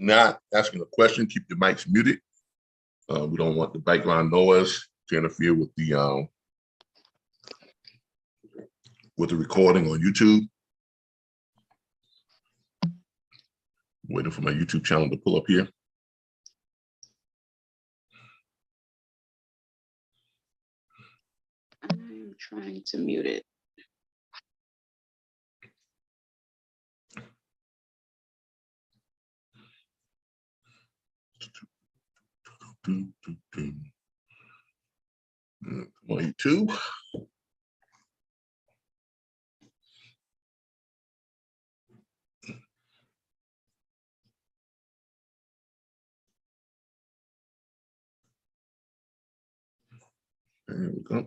not asking a question, keep your mics muted. We don't want the background noise to interfere with the recording on YouTube. Waiting for my YouTube channel to pull up here. I'm trying to mute it. Come on, YouTube. There we go.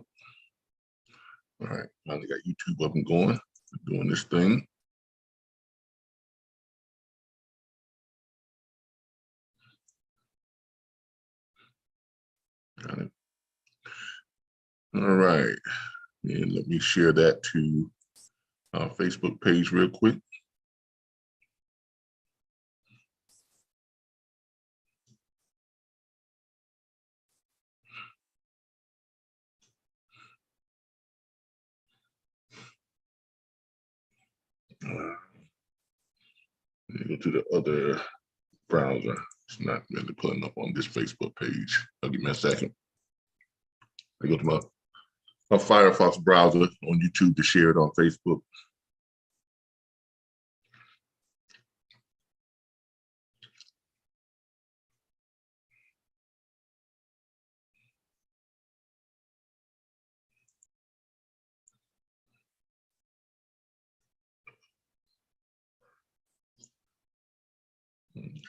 All right, finally got YouTube up and going, doing this thing. Got it. All right, and let me share that to our Facebook page real quick. Let me go to the other browser. It's not really pulling up on this Facebook page. I'll give me a second. I go to my Firefox browser on YouTube to share it on Facebook.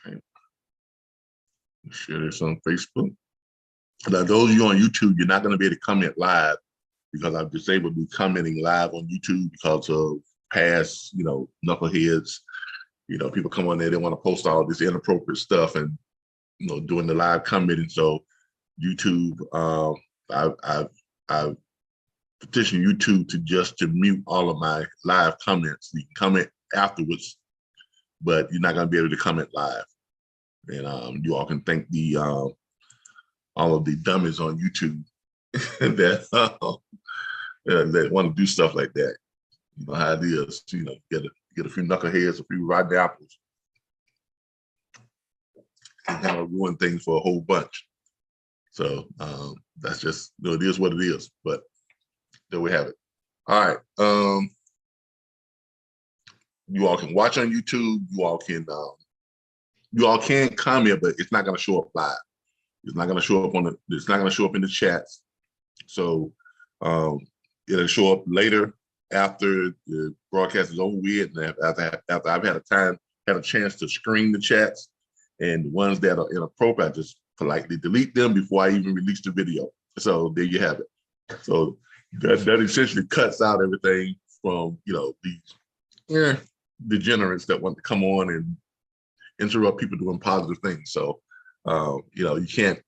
Okay. Share this on Facebook. Now, those of you on YouTube, you're not going to be able to comment live because I've disabled me commenting live on YouTube because of past, knuckleheads. People come on there, they want to post all this inappropriate stuff and, doing the live commenting. So YouTube, I've petitioned YouTube to mute all of my live comments. You can comment afterwards, but you're not going to be able to comment live. And you all can thank the all of the dummies on YouTube that want to do stuff like that. You know how it is. Get a few knuckleheads, a few rotten apples, and kind of ruin things for a whole bunch. So that's just, it is what it is. But there we have it. All right. You all can watch on YouTube. You all can comment, but it's not going to show up live. It's not going to show up it's not going to show up in the chats. So it'll show up later after the broadcast is over with, and after I've had a chance to screen the chats, and the ones that are inappropriate, I just politely delete them before I even release the video. So there you have it. So that essentially cuts out everything from these degenerates that want to come on and interrupt people doing positive things. So you can't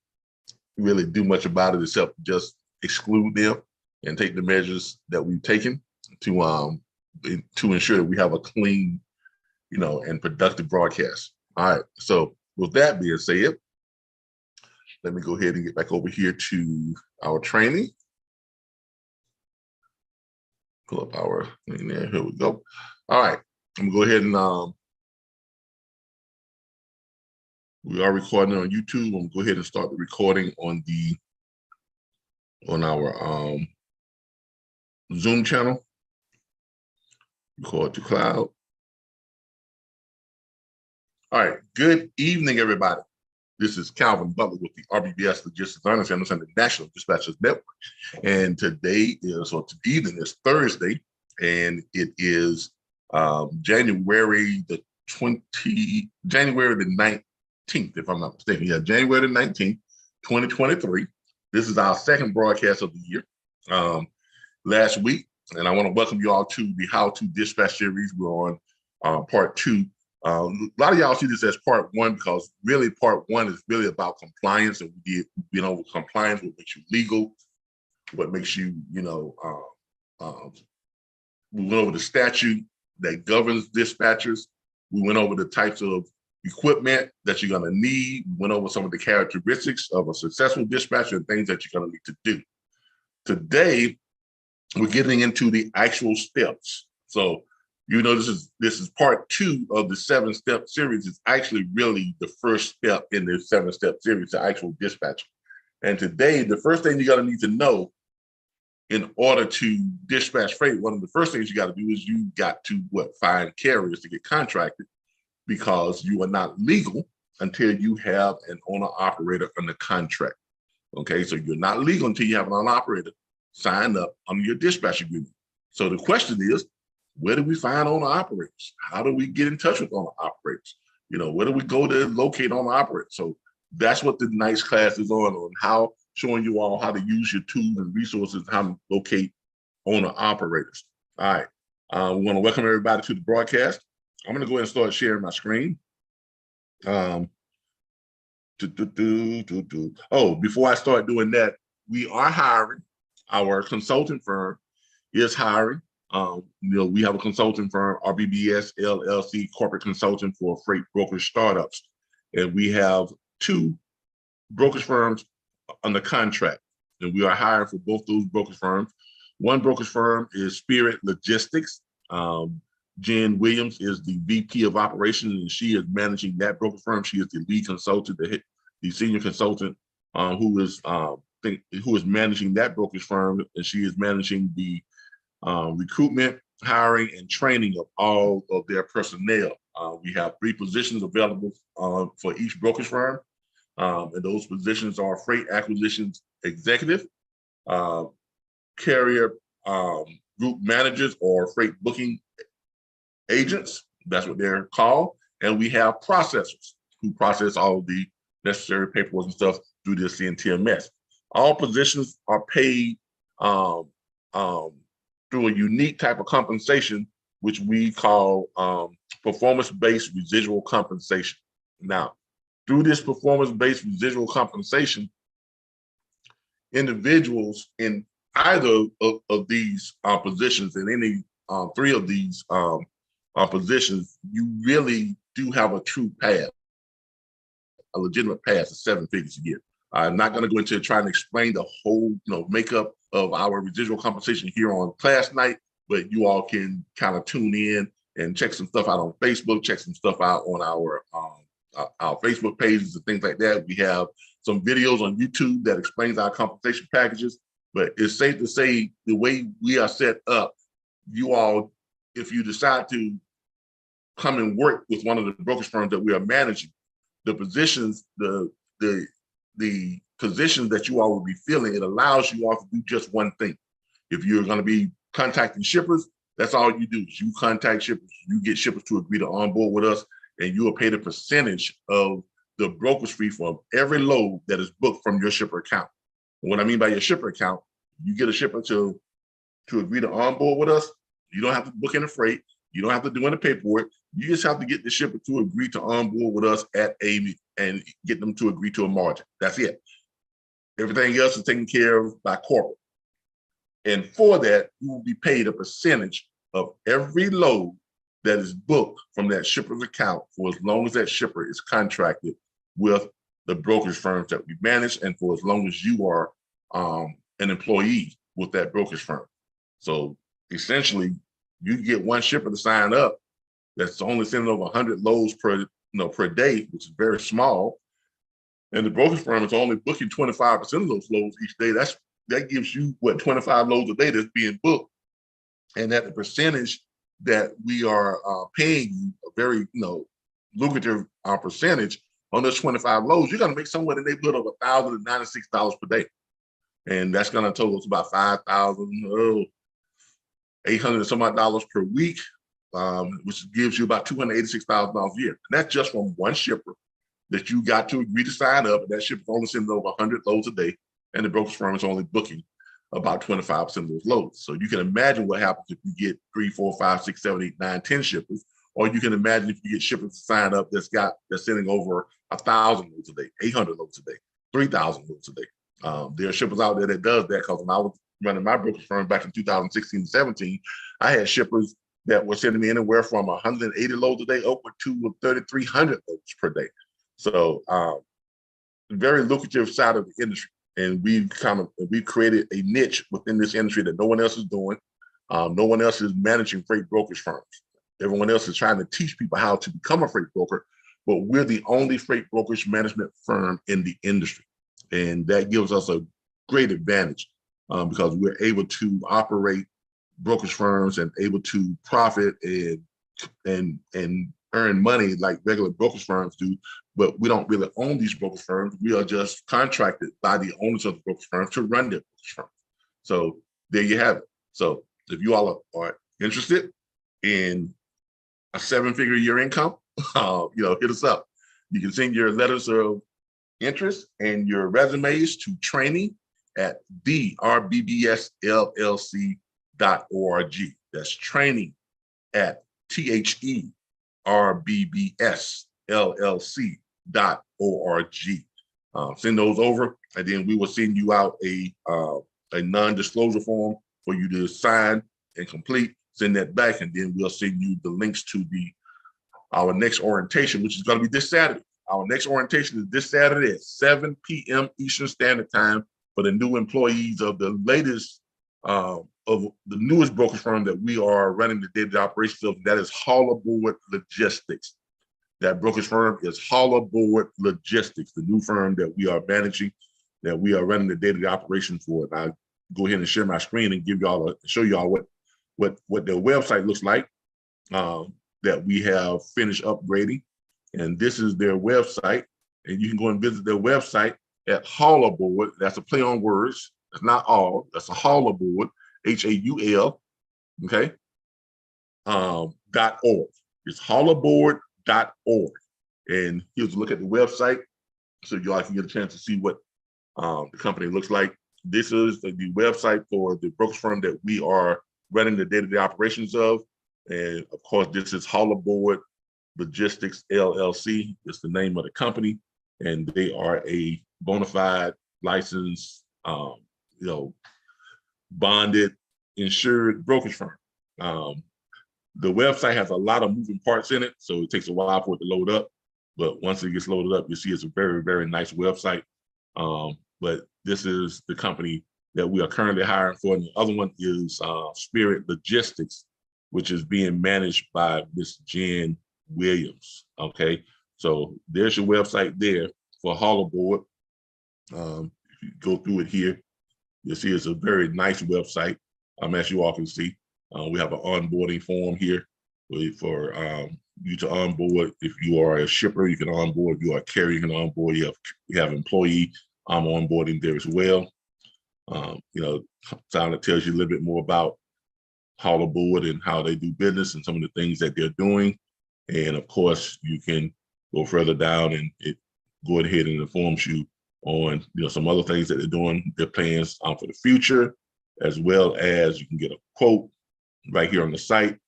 really do much about it except just exclude them and take the measures that we've taken to ensure that we have a clean, and productive broadcast. All right. So with that being said, let me go ahead and get back over here to our training. Pull up our thing there. Here we go. All right. I'm gonna go ahead and we are recording on YouTube. I'm gonna go ahead and start the recording on our Zoom channel. Record to cloud. All right. Good evening, everybody. This is Calvin Butler with the RBBS Logistics Learning Centers and the National Dispatchers Network. And today is, or today evening is Thursday, and it is January the 19th, if I'm not mistaken. Yeah, January the 19th, 2023. This is our second broadcast of the year. Last week, and I want to welcome you all to the How to Dispatch series. We're on part 2. A lot of y'all see this as part 1 because really part 1 is really about compliance, and we did, over compliance, what makes you legal, what makes you, we went over the statute that governs dispatchers. We went over the types of, equipment that you're going to need. We went over some of the characteristics of a successful dispatcher and things that you're going to need to do. Today, we're getting into the actual steps. So, this is part 2 of the 7-step series. It's actually really the first step in the 7-step series, the actual dispatching. And today, the first thing you're going to need to know in order to dispatch freight, one of the first things you got to do is you got to find carriers to get contracted, because you are not legal until you have an owner-operator under contract. Okay, so you're not legal until you have an owner-operator sign up under your dispatch agreement. So the question is, where do we find owner-operators? How do we get in touch with owner-operators? Where do we go to locate owner-operators? So that's what the nice class is on how, showing you all how to use your tools and resources, how to locate owner-operators. All right, we want to welcome everybody to the broadcast. I'm going to go ahead and start sharing my screen. Oh, before I start doing that, we are hiring. Our consulting firm is hiring. We have a consulting firm, RBBS LLC, corporate consulting for freight brokerage startups. And we have 2 brokerage firms under contract. And we are hiring for both those brokerage firms. One brokerage firm is Spirit Logistics. Jen Williams is the VP of operations, and she is managing that brokerage firm. She is the lead consultant, the senior consultant who is managing that brokerage firm, and she is managing the recruitment, hiring, and training of all of their personnel. We have 3 positions available for each brokerage firm, and those positions are freight acquisitions executive, carrier group managers, or freight booking agents. That's what they're called. And we have processors who process all of the necessary paperwork and stuff through the CNTMS. All positions are paid through a unique type of compensation, which we call performance-based residual compensation. Now, through this performance-based residual compensation, individuals in either of these positions, in any 3 of these positions, you really do have a true path, a legitimate path to 7 figures a year. I'm not going to go into trying to explain the whole makeup of our residual compensation here on class night, but you all can kind of tune in and check some stuff out on Facebook, check some stuff out on our Facebook pages and things like that. We have some videos on YouTube that explains our compensation packages, but it's safe to say the way we are set up, you all, if you decide to come and work with one of the brokerage firms that we are managing, the positions, the positions that you all will be filling, it allows you all to do just one thing. If you're going to be contacting shippers, that's all you do is you contact shippers, you get shippers to agree to onboard with us, and you will pay the percentage of the brokerage fee for every load that is booked from your shipper account. And what I mean by your shipper account, you get a shipper to agree to onboard with us. You don't have to book any freight. You don't have to do any paperwork. You just have to get the shipper to agree to onboard with us and get them to agree to a margin. That's it. Everything else is taken care of by corporate. And for that, you will be paid a percentage of every load that is booked from that shipper's account for as long as that shipper is contracted with the brokerage firms that we manage, and for as long as you are an employee with that brokerage firm. So essentially, you get one shipper to sign up that's only sending over 100 loads per day, which is very small. And the brokerage firm is only booking 25% of those loads each day. That gives you 25 loads a day that's being booked. And at the percentage that we are paying you, a very lucrative percentage on those 25 loads, you're going to make somewhere in the neighborhood of $1,096 per day. And that's going to total us about $5,800 and some odd dollars per week, which gives you about $286,000 a year. And that's just from one shipper that you got to agree to sign up. And that shipper's only sending over 100 loads a day, and the brokerage firm is only booking about 25% of those loads. So you can imagine what happens if you get 3, 4, 5, 6, 7, 8, 9, 10 shippers, or you can imagine if you get shippers to sign up that's sending over 1,000 loads a day, 800 loads a day, 3,000 loads a day. There are shippers out there that does that, because when I was running my brokerage firm back in 2016 and 17, I had shippers that were sending me anywhere from 180 loads a day upward to 3,300 loads per day. So very lucrative side of the industry. And we created a niche within this industry that no one else is doing. No one else is managing freight brokerage firms. Everyone else is trying to teach people how to become a freight broker, but we're the only freight brokerage management firm in the industry. And that gives us a great advantage because we're able to operate brokerage firms and able to profit and earn money like regular brokerage firms do. But we don't really own these brokerage firms. We are just contracted by the owners of the brokerage firms to run their brokerage firms. So there you have it. So if you all are interested in a 7-figure year income, hit us up. You can send your letters of interest and your resumes to training at the RBBSLLC.org. That's training at THERBBSLLC.org. Send those over, and then we will send you out a non-disclosure form for you to sign and complete. Send that back, and then we'll send you the links to our next orientation, which is going to be this Saturday. Our next orientation is this Saturday at 7 p.m. Eastern Standard Time for the new employees of the latest, of the newest brokerage firm that we are running the day-to-day operations of. That is Hollaboard Logistics. That brokerage firm is Hollaboard Logistics, the new firm that we are managing, that we are running the day-to-day operation for. And I'll go ahead and share my screen and show y'all what their website looks like that we have finished upgrading. And this is their website. And you can go and visit their website at Hollaboard. That's a play on words. That's not all. That's a Hollaboard, HAUL, okay, .org. It's hollaboard.org. And here's a look at the website so y'all can get a chance to see what the company looks like. This is the website for the brokerage firm that we are running the day-to-day operations of. And of course, this is Hollaboard Logistics LLC. It's the name of the company. And they are a bona fide, licensed, bonded, insured brokerage firm. The website has a lot of moving parts in it, so it takes a while for it to load up. But once it gets loaded up, you see it's a very, very nice website. But this is the company that we are currently hiring for. And the other one is Spirit Logistics, which is being managed by Miss Jen Williams. Okay, so there's your website there for Hollaboard. If you go through it here, you'll see it's a very nice website. As you all can see, we have an onboarding form here for you to onboard. If you are a shipper, you can onboard. If you are a carrier, you can onboard. You have employee onboarding there as well. Sound that tells you a little bit more about Hollaboard and how they do business and some of the things that they're doing. And of course, you can go further down and it go ahead and informs you on some other things that they're doing, their plans for the future, as well as you can get a quote right here on the site.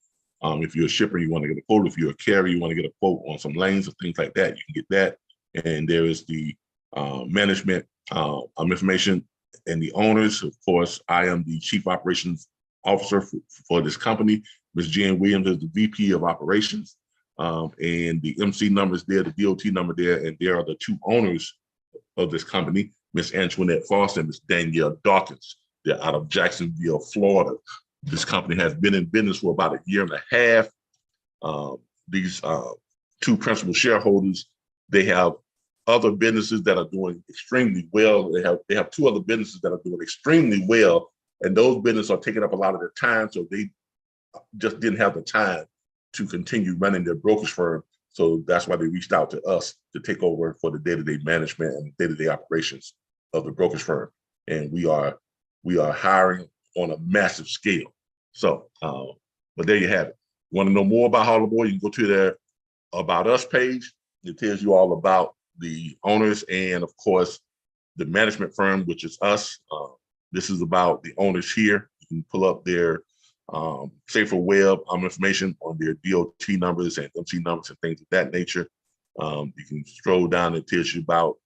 If you're a shipper, you want to get a quote. If you're a carrier, you want to get a quote on some lanes or things like that, you can get that. And there is the management information and the owners. Of course, I am the Chief Operations Officer for this company. Ms. Jen Williams is the VP of Operations. And the MC number is there, the DOT number there, and there are the two owners of this company, Ms. Antoinette Foster and Ms. Danielle Dawkins. They're out of Jacksonville, Florida. This company has been in business for about 1.5 years. These two principal shareholders, they have other businesses that are doing extremely well. They have two other businesses that are doing extremely well, and those businesses are taking up a lot of their time, so they just didn't have the time to continue running their brokerage firm. So that's why they reached out to us to take over for the day-to-day management and day-to-day operations of the brokerage firm. And we are hiring on a massive scale. So, but there you have it. You want to know more about Hollaboard, you can go to their About Us page. It tells you all about the owners and, of course, the management firm, which is us. This is about the owners here. You can pull up their safer web information on their DOT numbers and MC numbers and things of that nature. You can scroll down and it tells you about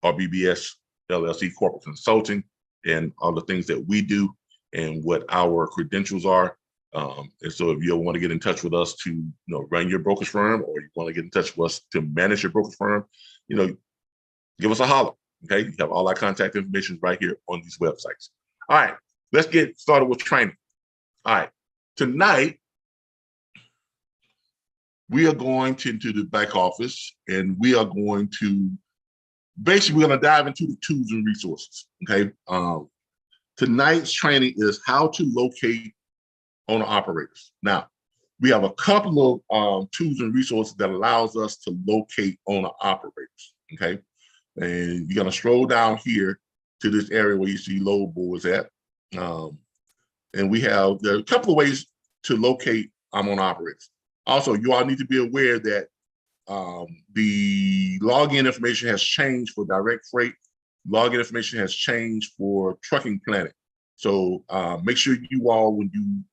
RBBS LLC Corporate Consulting and all the things that we do and what our credentials are. And so if you want to get in touch with us to, run your brokerage firm, or you want to get in touch with us to manage your brokerage firm, give us a holler. Okay, you have all our contact information right here on these websites. All right, let's get started with training. All right, tonight we are going into the back office, and we are going to basically, we're going to dive into the tools and resources. Okay, tonight's training is how to locate owner operators. Now, we have a couple of tools and resources that allows us to locate owner operators. Okay, and you're going to scroll down here to this area where you see load boards at. And there are a couple of ways to locate owner operators. Also, you all need to be aware that the login information has changed for direct freight. Login information has changed for trucking planning. So make sure you all, when you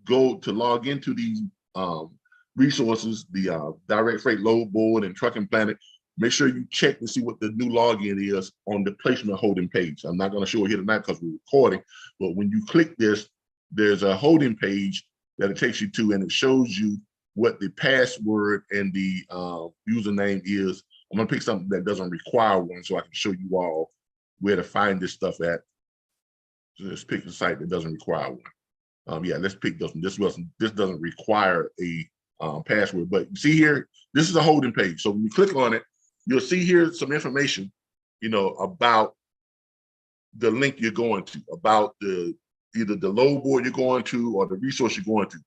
go to log into these resources, the direct freight load board and trucking planet, make sure you check to see what the new login is on the placement holding page. I'm not going to show it here tonight because we're recording, but when you click this, there's a holding page that it takes you to, and it shows you what the password and the username is. I'm going to pick something that doesn't require one so I can show you all where to find this stuff at. So let's pick a site that doesn't require one. Yeah, let's pick this one. This doesn't require a password, but you see here, this is a holding page. So when you click on it, you'll see here some information, about the link you're going to, about either the load board you're going to or the resource you're going to.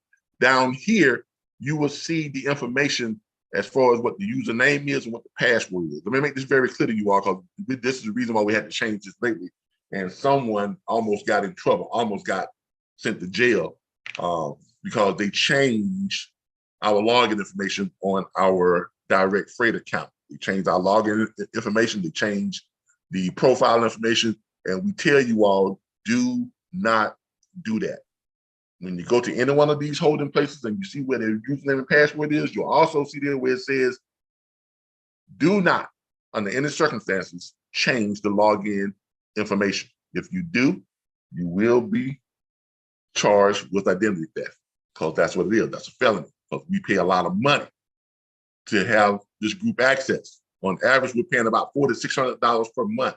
Down here, you will see the information as far as what the username is and what the password is. Let me make this very clear to you all, because this is the reason why we had to change this lately. And someone almost got in trouble, almost got sent to jail because they changed our login information on our direct freight account. They changed our login information, they changed the profile information, and we tell you all, do not do that. When you go to any one of these holding places and you see where their username and password is, you'll also see there where it says, do not, under any circumstances, change the login information. If you do, you will be charged with identity theft, because that's what it is. That's a felony, because we pay a lot of money to have this group access. On average, we're paying about $400 to $600 per month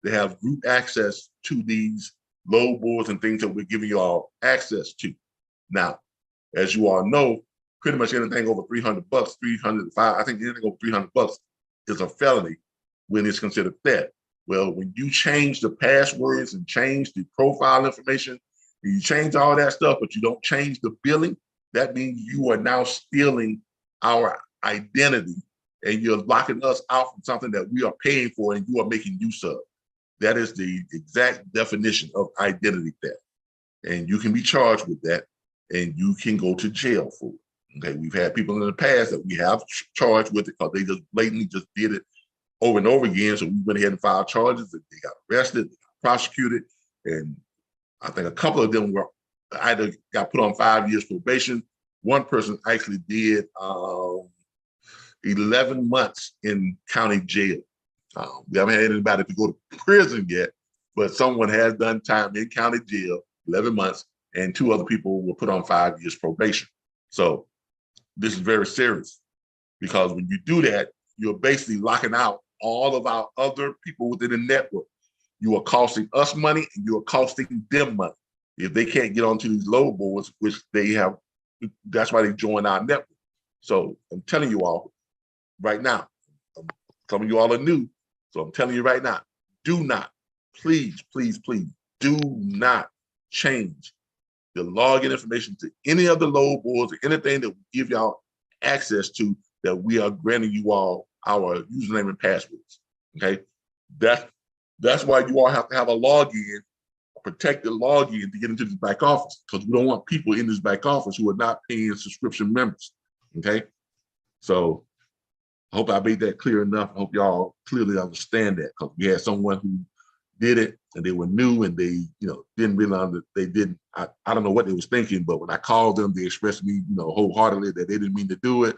to have group access to these load boards and things that we're giving you all access to. Now, as you all know, pretty much anything over $300, I think anything over $300 is a felony when it's considered theft. Well, when you change the passwords and change the profile information, and you change all that stuff, but you don't change the billing, that means you are now stealing our identity, and you're locking us out from something that we are paying for and you are making use of. That is the exact definition of identity theft. And you can be charged with that, and you can go to jail for it. Okay, we've had people in the past that we have charged with it because they just blatantly just did it over and over again. So we went ahead and filed charges, and they got arrested, they got prosecuted, and I think a couple of them were either got put on 5 years probation. One person actually did 11 months in county jail. We haven't had anybody to go to prison yet, but someone has done time in county jail, 11 months, and 2 other people were put on 5 years probation. So this is very serious, because when you do that, you're basically locking out all of our other people within the network. You are costing us money, and you are costing them money. If they can't get onto these load boards, which they have, that's why they join our network. So I'm telling you all right now, some of you all are new, so I'm telling you right now, do not, please, please, please, do not change the login information to any of the load boards or anything that we give y'all access to that we are granting you all our username and passwords. Okay, that's why you all have to have a login, a protected login, to get into this back office, because we don't want people in this back office who are not paying subscription members. Okay, so I hope I made that clear enough. I hope y'all clearly understand that, because we had someone who did it and they were new and they, didn't realize that they didn't. I don't know what they was thinking, but when I called them, they expressed to me, wholeheartedly that they didn't mean to do it,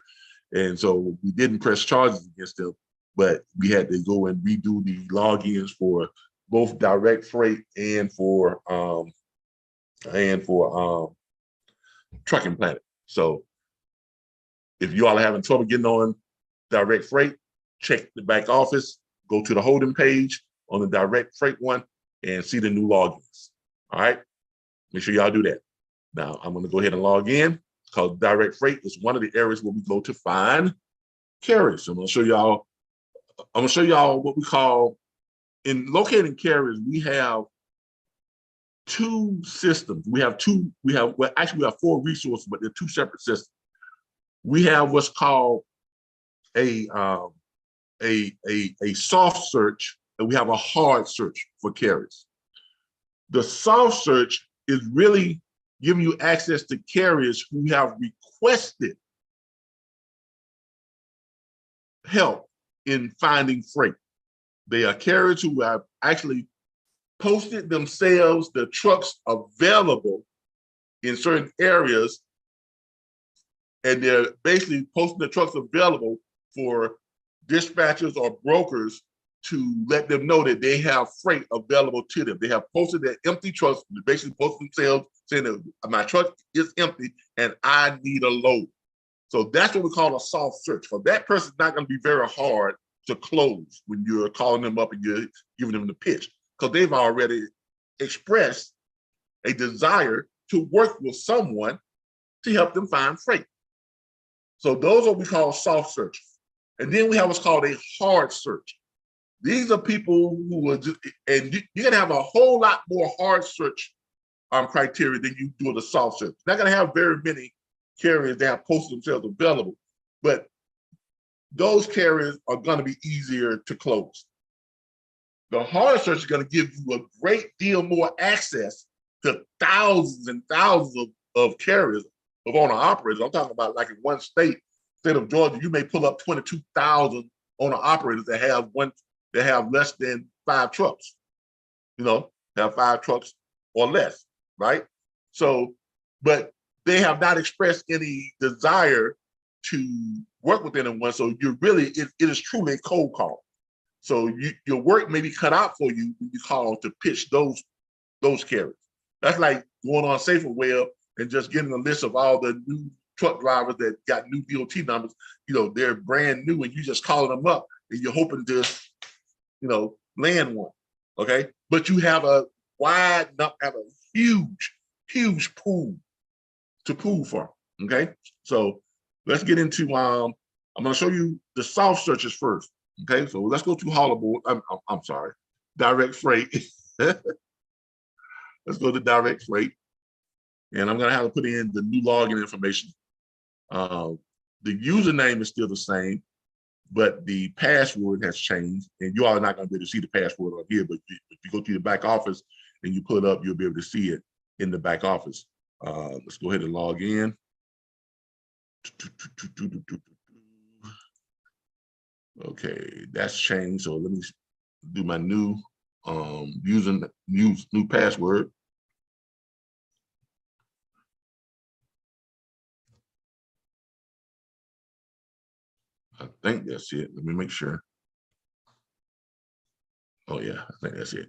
and so we didn't press charges against them. But we had to go and redo the logins for both direct freight and for Trucking Planet. So if you all are having trouble getting on direct freight, check the back office, go to the holding page on the direct freight one and see the new logins. All right, make sure y'all do that. Now I'm going to go ahead and log in because direct freight is one of the areas where we go to find carriers. So I'm going to show y'all what we call in locating carriers. We have two systems. We have four resources, but they're two separate systems. We have what's called a soft search, and we have a hard search for carriers. The soft search is really giving you access to carriers who have requested help in finding freight. They are carriers who have actually posted themselves, the trucks available in certain areas, and they're basically posting the trucks available for dispatchers or brokers to let them know that they have freight available to them. They have posted their empty trucks, basically posted themselves saying that my truck is empty and I need a load. So that's what we call a soft search. For that person's not going to be very hard to close when you're calling them up and you're giving them the pitch, because they've already expressed a desire to work with someone to help them find freight. So those are what we call soft searches. And then we have what's called a hard search. These are people who are just, and you're gonna have a whole lot more hard search criteria than you do with a soft search. You're not gonna have very many carriers that have posted themselves available, but those carriers are gonna be easier to close. The hard search is gonna give you a great deal more access to thousands and thousands of carriers, of owner operators. I'm talking about like in one state of Georgia, you may pull up 22,000 owner operators that have less than 5 trucks, have 5 trucks or less, right? So, but they have not expressed any desire to work with anyone. So you're really, it is truly a cold call. So your work may be cut out for you when you call to pitch those carriers. That's like going on SaferWeb and just getting a list of all the new truck drivers that got new DOT numbers. They're brand new, and you just calling them up and you're hoping to, land one. Okay, but you have a huge pool to pull from. Okay, so let's get into. I'm going to show you the soft searches first. Okay, so let's go to Hollowboard. I'm sorry, direct freight. Let's go to direct freight. And I'm going to have to put in the new login information. The username is still the same, but the password has changed. And you all are not going to be able to see the password on here, but if you go to the back office and you pull it up, you'll be able to see it in the back office. Let's go ahead and log in. Okay, that's changed. So let me do my new new password. I think that's it. Let me make sure. Oh yeah, I think that's it.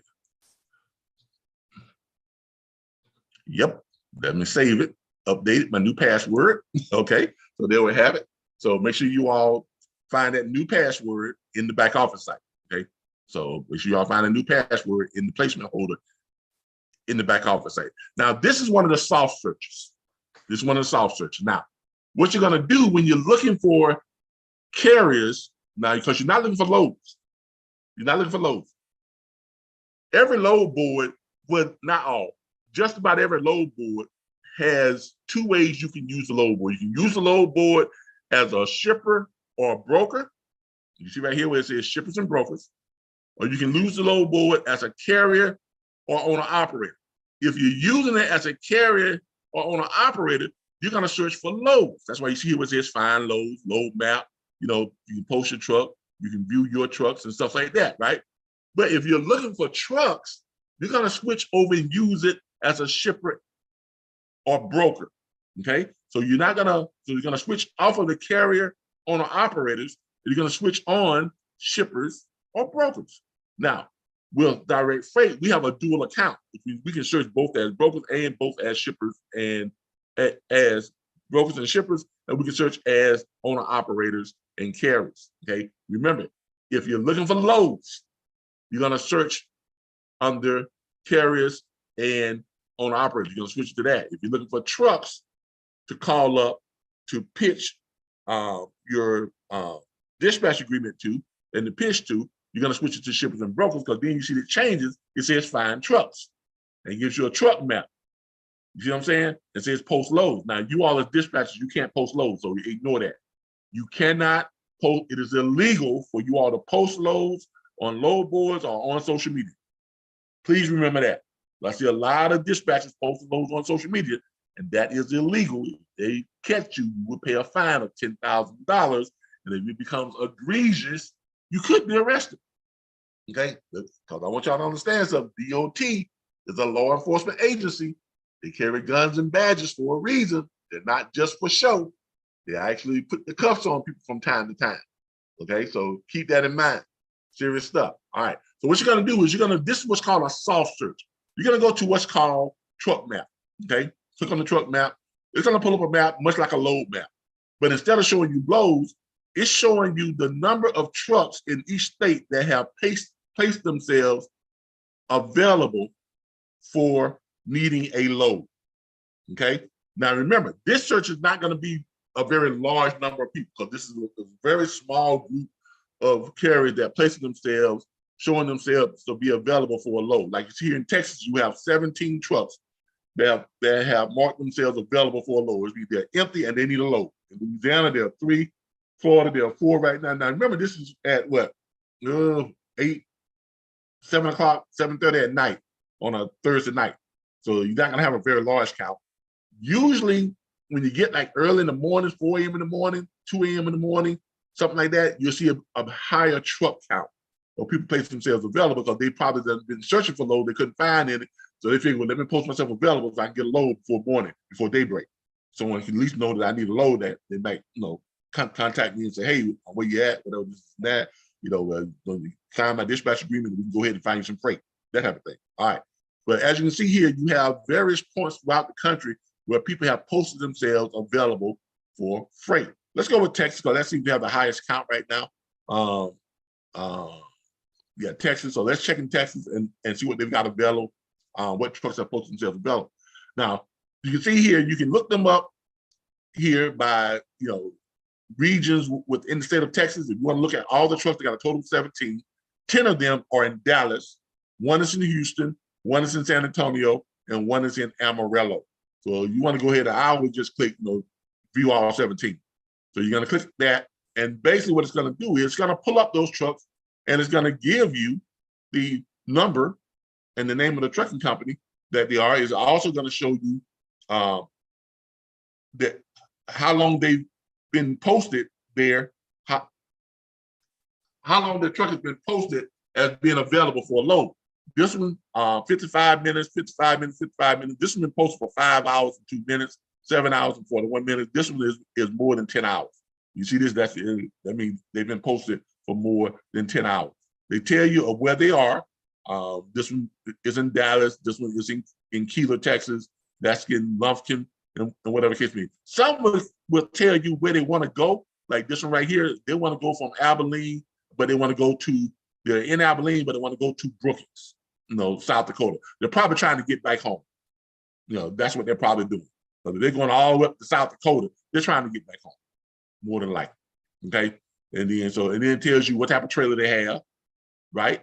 Yep, let me save it, updated my new password. Okay, so there we have it. So make sure you all find that new password in the back office site. Okay, so make sure y'all find a new password in the placement holder in the back office site. Now, this is one of the soft searches. This is one of the soft searches. Now, what you're gonna do when you're looking for carriers, now, because you're not looking for loads. You're not looking for loads. Every load board, well, not all, just about every load board has 2 ways you can use the load board. You can use the load board as a shipper or a broker. You see right here where it says shippers and brokers. Or you can use the load board as a carrier or owner operator. If you're using it as a carrier or owner operator, you're going to search for loads. That's why you see here where it says find loads, load map. You can post your truck, you can view your trucks and stuff like that, right? But if you're looking for trucks, you're going to switch over and use it as a shipper or broker. Okay, so you're going to switch off of the carrier owner operators. You're going to switch on shippers or brokers. Now, with direct freight, we have a dual account. We can search both as brokers and both as shippers and as brokers and shippers, and we can search as owner operators and carriers. Okay, remember, if you're looking for loads, you're going to search under carriers and owner operators. You're going to switch to that. If you're looking for trucks to call up to pitch your dispatch agreement to and to pitch to, you're going to switch it to shippers and brokers, because then you see the changes. It says find trucks and it gives you a truck map. You see what I'm saying? It says post loads. Now, you all as dispatchers, you can't post loads, so ignore that. You cannot post. It is illegal for you all to post loads on load boards or on social media. Please remember that. I see a lot of dispatchers posting loads on social media, and that is illegal. If they catch you, you will pay a fine of $10,000, and if it becomes egregious, you could be arrested. Okay, because I want y'all to understand something. DOT is a law enforcement agency. They carry guns and badges for a reason. They're not just for show. They actually put the cuffs on people from time to time. Okay, so keep that in mind. Serious stuff. All right. So what you're going to do is this is what's called a soft search. You're going to go to what's called truck map. Okay, click on the truck map. It's going to pull up a map much like a load map. But instead of showing you loads, it's showing you the number of trucks in each state that have placed themselves available for needing a load. Okay. Now remember, this search is not going to be a very large number of people, because this is a very small group of carriers that placing themselves, showing themselves to be available for a load. Like here in Texas, you have 17 trucks that have marked themselves available for a load. It means they're empty and they need a load. In Louisiana, there are 3. Florida, there are 4 right now. Now remember, this is at what? 7 o'clock, 7:30 at night on a Thursday night. So you're not gonna have a very large count. Usually when you get like early in the morning, 4 a.m. in the morning, 2 a.m. in the morning, something like that, you'll see a higher truck count or people place themselves available, because they probably have been searching for load, they couldn't find any. So they figure, well, let me post myself available so I can get a load before morning, before daybreak. Someone can at least know that I need a load, that they might, contact me and say, hey, where you at? Whatever, this and that, sign my dispatch agreement, and we can go ahead and find you some freight, that type of thing. All right. But as you can see here, you have various points throughout the country where people have posted themselves available for freight. Let's go with Texas, because that seems to have the highest count right now. Yeah, Texas. So let's check in Texas and see what they've got available, what trucks have posted themselves available. Now, you can see here, you can look them up here by, regions within the state of Texas. If you want to look at all the trucks, they got a total of 17. 10 of them are in Dallas. 1 is in Houston. 1 is in San Antonio, and 1 is in Amarillo. So you want to go ahead and I would just click, view all 17. So you're going to click that, and basically what it's going to do is it's going to pull up those trucks, and it's going to give you the number and the name of the trucking company that they are. Is also going to show you that how long they've been posted there, how long the truck has been posted as being available for a load. This one, 55 minutes, 55 minutes, 55 minutes. This one been posted for 5 hours and 2 minutes, 7 hours and 41 minutes. This one is more than 10 hours. You see this? That means they've been posted for more than 10 hours. They tell you of where they are. This one is in Dallas. This one is in Keeler, Texas. That's in Lufkin, and whatever case may be. Some will tell you where they want to go. Like this one right here, they want to go from Abilene, but they want to go to, they're in Abilene, but they want to go to Brookings, South Dakota. They're probably trying to get back home. That's what they're probably doing. But if they're going all the way up to South Dakota, they're trying to get back home, more than likely. Okay. And then it tells you what type of trailer they have, right?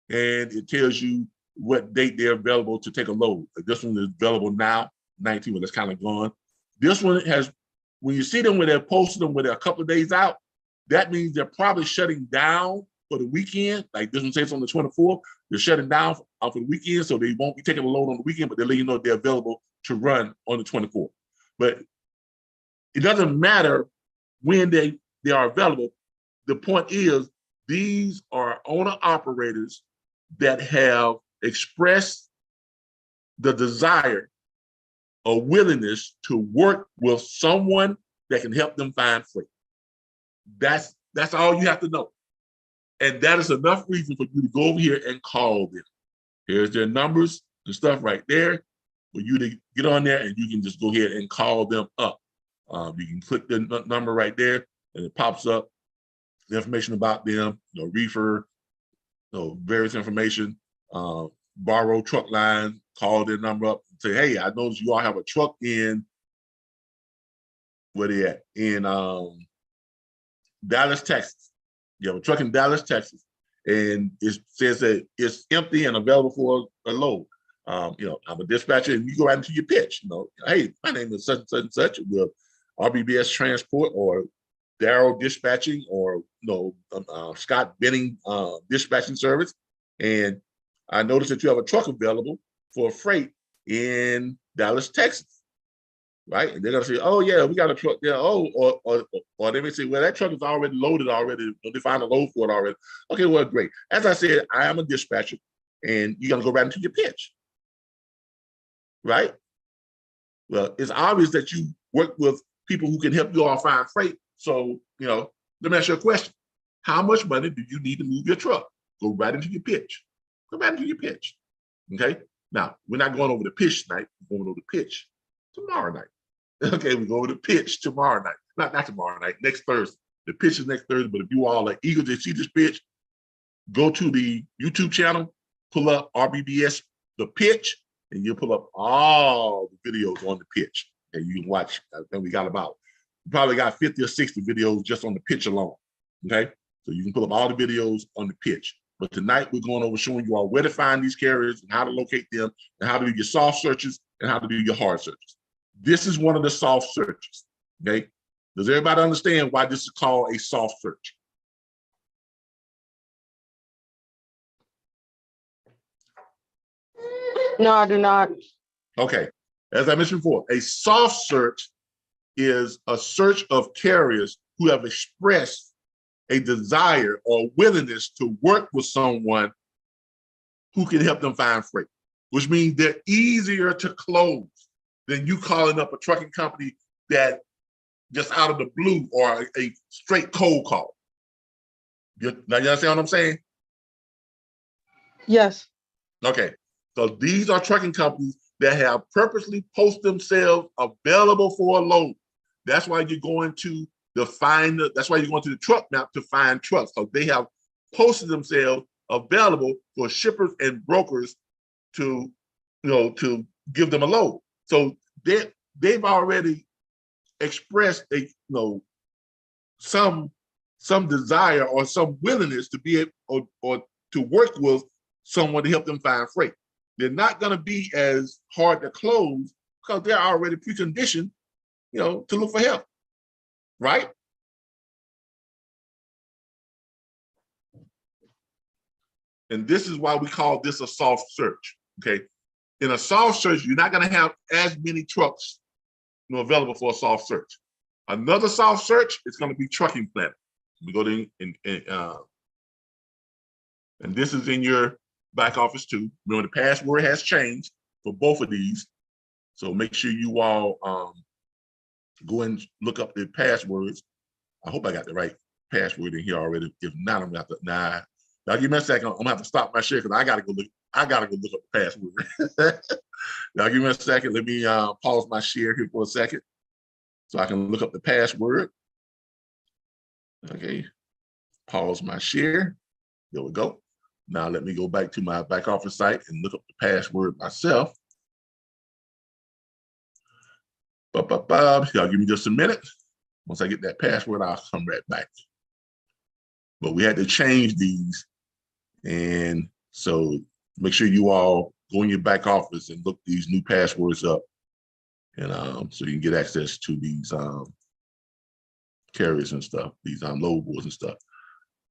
And it tells you what date they're available to take a load. This one is available now, 19, when it's kind of gone. This one has, when you see them where they're posting them where they're a couple of days out, that means they're probably shutting down for the weekend. Like this one says on the 24th, they're shutting down for the weekend, so they won't be taking a load on the weekend, but they'll let you know they're available to run on the 24th. But it doesn't matter when they are available. The point is, these are owner operators that have expressed the desire or willingness to work with someone that can help them find freight. That's all you have to know. And that is enough reason for you to go over here and call them. Here's their numbers and stuff right there. for you to get on there, and you can just go ahead and call them up. You can click the number right there, and it pops up the information about them, reefer, various information, borrow truck line, call their number up and say, hey, I noticed you all have a truck in, where they at? In Dallas, Texas. You have a truck in Dallas, Texas, and it says that it's empty and available for a load. I'm a dispatcher, and you go right into your pitch. Hey, my name is such and such with RBBS Transport or Darrow Dispatching or Scott Benning Dispatching Service, and I noticed that you have a truck available for freight in Dallas, Texas, right? And they're gonna say, "Oh yeah, we got a truck there." Oh, or they may say, "Well, that truck is already loaded already. They found a load for it already." Okay, well, great. As I said, I am a dispatcher, and you're gonna go right into your pitch, right? Well, it's obvious that you work with people who can help you all find freight. So, let me ask you a question. How much money do you need to move your truck? Go right into your pitch. Go right into your pitch. Okay. Now, we're not going over the pitch tonight. We're going over the pitch tomorrow night. Okay, we go over the pitch tomorrow night. Not tomorrow night, next Thursday. The pitch is next Thursday, but if you all are eager to see this pitch, go to the YouTube channel, pull up RBBS, the pitch, and you'll pull up all the videos on the pitch. And you can watch. I think we probably got 50 or 60 videos just on the pitch alone. Okay, so you can pull up all the videos on the pitch. But tonight we're going over showing you all where to find these carriers and how to locate them and how to do your soft searches and how to do your hard searches. This is one of the soft searches. Okay, does everybody understand why this is called a soft search? No, I do not. Okay, as I mentioned before, a soft search is a search of carriers who have expressed a desire or willingness to work with someone who can help them find freight, which means they're easier to close than you calling up a trucking company that just out of the blue or a straight cold call. Now you understand what I'm saying? Yes. Okay, so these are trucking companies that have purposely posted themselves available for a load. That's why you're going to that's why you're going to the truck map to find trucks. So they have posted themselves available for shippers and brokers to give them a load. So they've already expressed some desire or some willingness to be able or to work with someone to help them find freight. They're not going to be as hard to close because they're already preconditioned, to look for help, right? And this is why we call this a soft search, okay? In a soft search, you're not going to have as many trucks available for a soft search. Another soft search is going to be Trucking Planet. We go to and this is in your back office too. Remember, the password has changed for both of these, so make sure you all go and look up the passwords. I hope I got the right password in here already. If not, I'm gonna have to. Now give me a second. I'm gonna have to stop my share because I gotta go look up the password. Now give me a second. Let me pause my share here for a second so I can look up the password. Okay, pause my share. There we go. Now let me go back to my back office site and look up the password myself. Y'all give me just a minute. Once I get that password, I'll come right back. But we had to change these. And so make sure you all go in your back office and look these new passwords up. And so you can get access to these carriers and stuff, these load boards and stuff.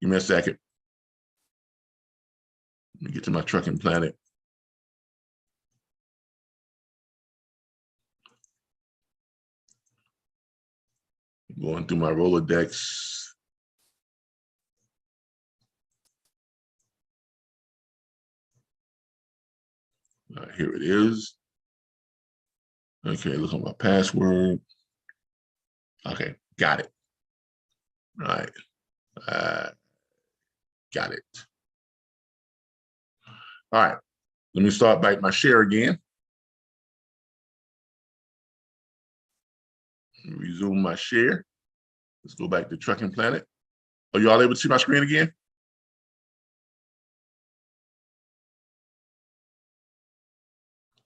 Give me a second. Let me get to my Trucking Planet. Going through my Rolodex. All right, here it is. Okay, look at my password. Okay, got it. All right, got it. All right, let me start back my share again. Resume my share. Let's go back to Trucking Planet. Are you all able to see my screen again?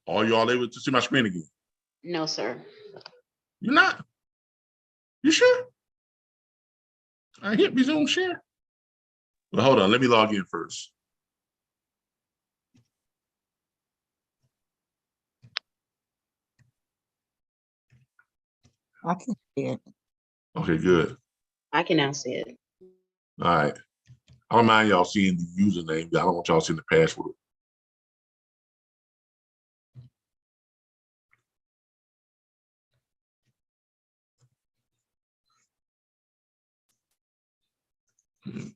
Are you all able to see my screen again? No, sir. You're not? You sure? I hit resume share. Well, hold on. Let me log in first. I can see it. Okay, good. I can now see it. All right. I don't mind y'all seeing the username. I don't want y'all seeing the password.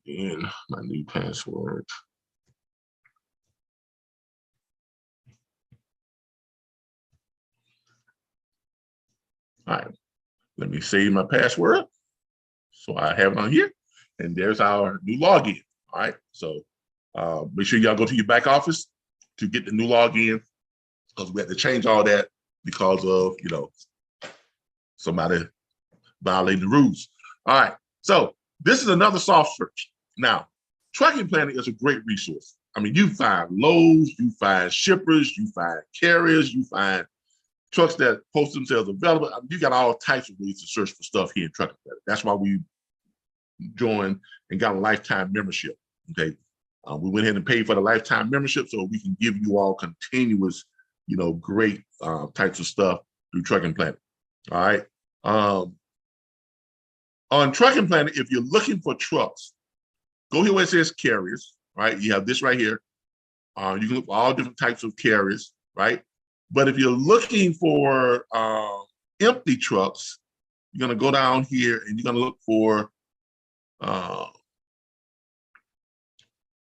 And my new password. All right. Let me save my password. So I have it on here. And there's our new login. All right. So make sure y'all go to your back office to get the new login, because we had to change all that because of, you know, somebody violating the rules. All right. So this is another soft search. Now, Trucking Planet is a great resource. I mean, you find loads, you find shippers, you find carriers, you find trucks that post themselves available. I mean, you got all types of ways to search for stuff here in Trucking Planet. That's why we joined and got a lifetime membership. Okay. We went ahead and paid for the lifetime membership so we can give you all continuous, you know, great types of stuff through Trucking Planet. All right. On Trucking Planet, if you're looking for trucks, go here where it says carriers, right? You have this right here. You can look for all different types of carriers, right? But if you're looking for empty trucks, you're going to go down here and you're going to look for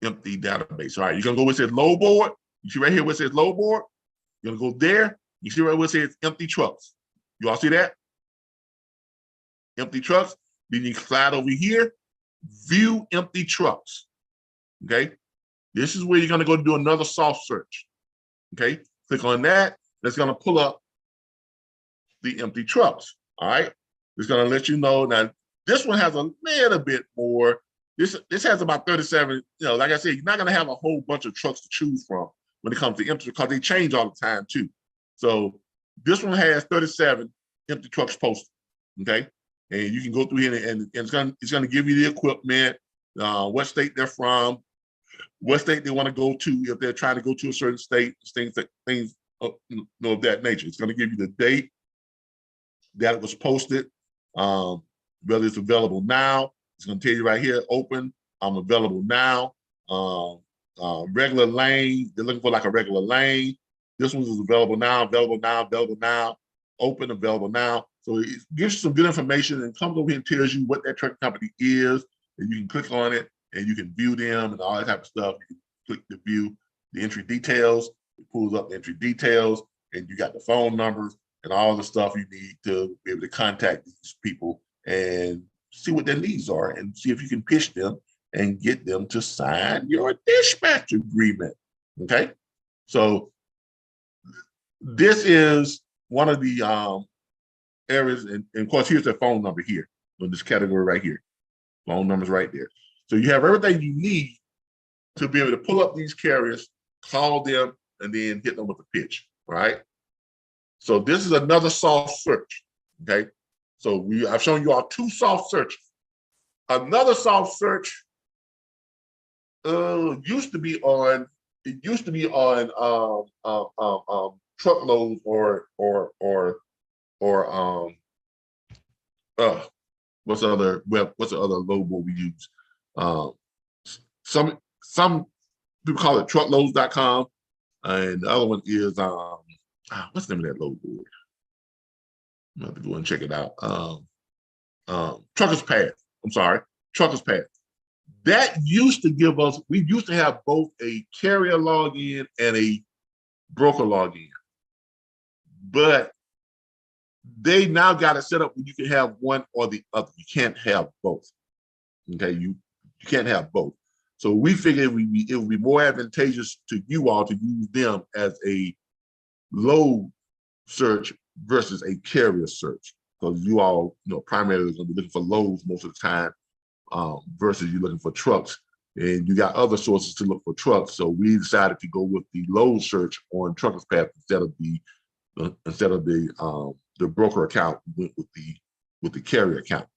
empty database. All right, you're going to go where it says load board. You see right here where it says load board? You're going to go there. You see right where it says empty trucks. You all see that? Empty trucks. Then you slide over here, view empty trucks. Okay, this is where you're going to go to do another soft search. Okay, click on that. That's going to pull up the empty trucks. All right, it's going to let you know. Now, this one has a little bit more. This has about 37. You know, like I said, you're not going to have a whole bunch of trucks to choose from when it comes to empty, because they change all the time too. So this one has 37 empty trucks posted. Okay. And you can go through here and it's gonna give you the equipment, what state they're from, what state they want to go to, if they're trying to go to a certain state, things of that nature. It's going to give you the date that it was posted, whether it's available now. It's going to tell you right here, open, I'm available now. Regular lane, they're looking for like a regular lane. This one is available now, available now, available now, open, available now. So it gives you some good information and comes over here and tells you what that trucking company is, and you can click on it and you can view them and all that type of stuff. You can click to view the entry details. It pulls up the entry details, and you got the phone numbers and all the stuff you need to be able to contact these people and see what their needs are and see if you can pitch them and get them to sign your dispatch agreement. Okay, so this is one of the areas, and of course, here's their phone number here in this category right here. Phone numbers right there. So you have everything you need to be able to pull up these carriers, call them, and then hit them with a pitch, right? So this is another soft search, okay? So I've shown you all two soft searches. Another soft search used to be on truckloads or what's the other load board we use? Some people call it truckloads.com, and the other one is what's the name of that load board? I'm gonna have to go and check it out. Truckers Path. I'm sorry, Truckers Path. That used to give us, we used to have both a carrier login and a broker login, but they now got it set up where you can have one or the other. You can't have both. Okay, you can't have both. So we figured it would be more advantageous to you all to use them as a load search versus a carrier search. because you all, primarily going to be looking for loads most of the time, versus you looking for trucks. And you got other sources to look for trucks. So we decided to go with the load search on Truckers Path instead of the broker account. We went with the carrier account.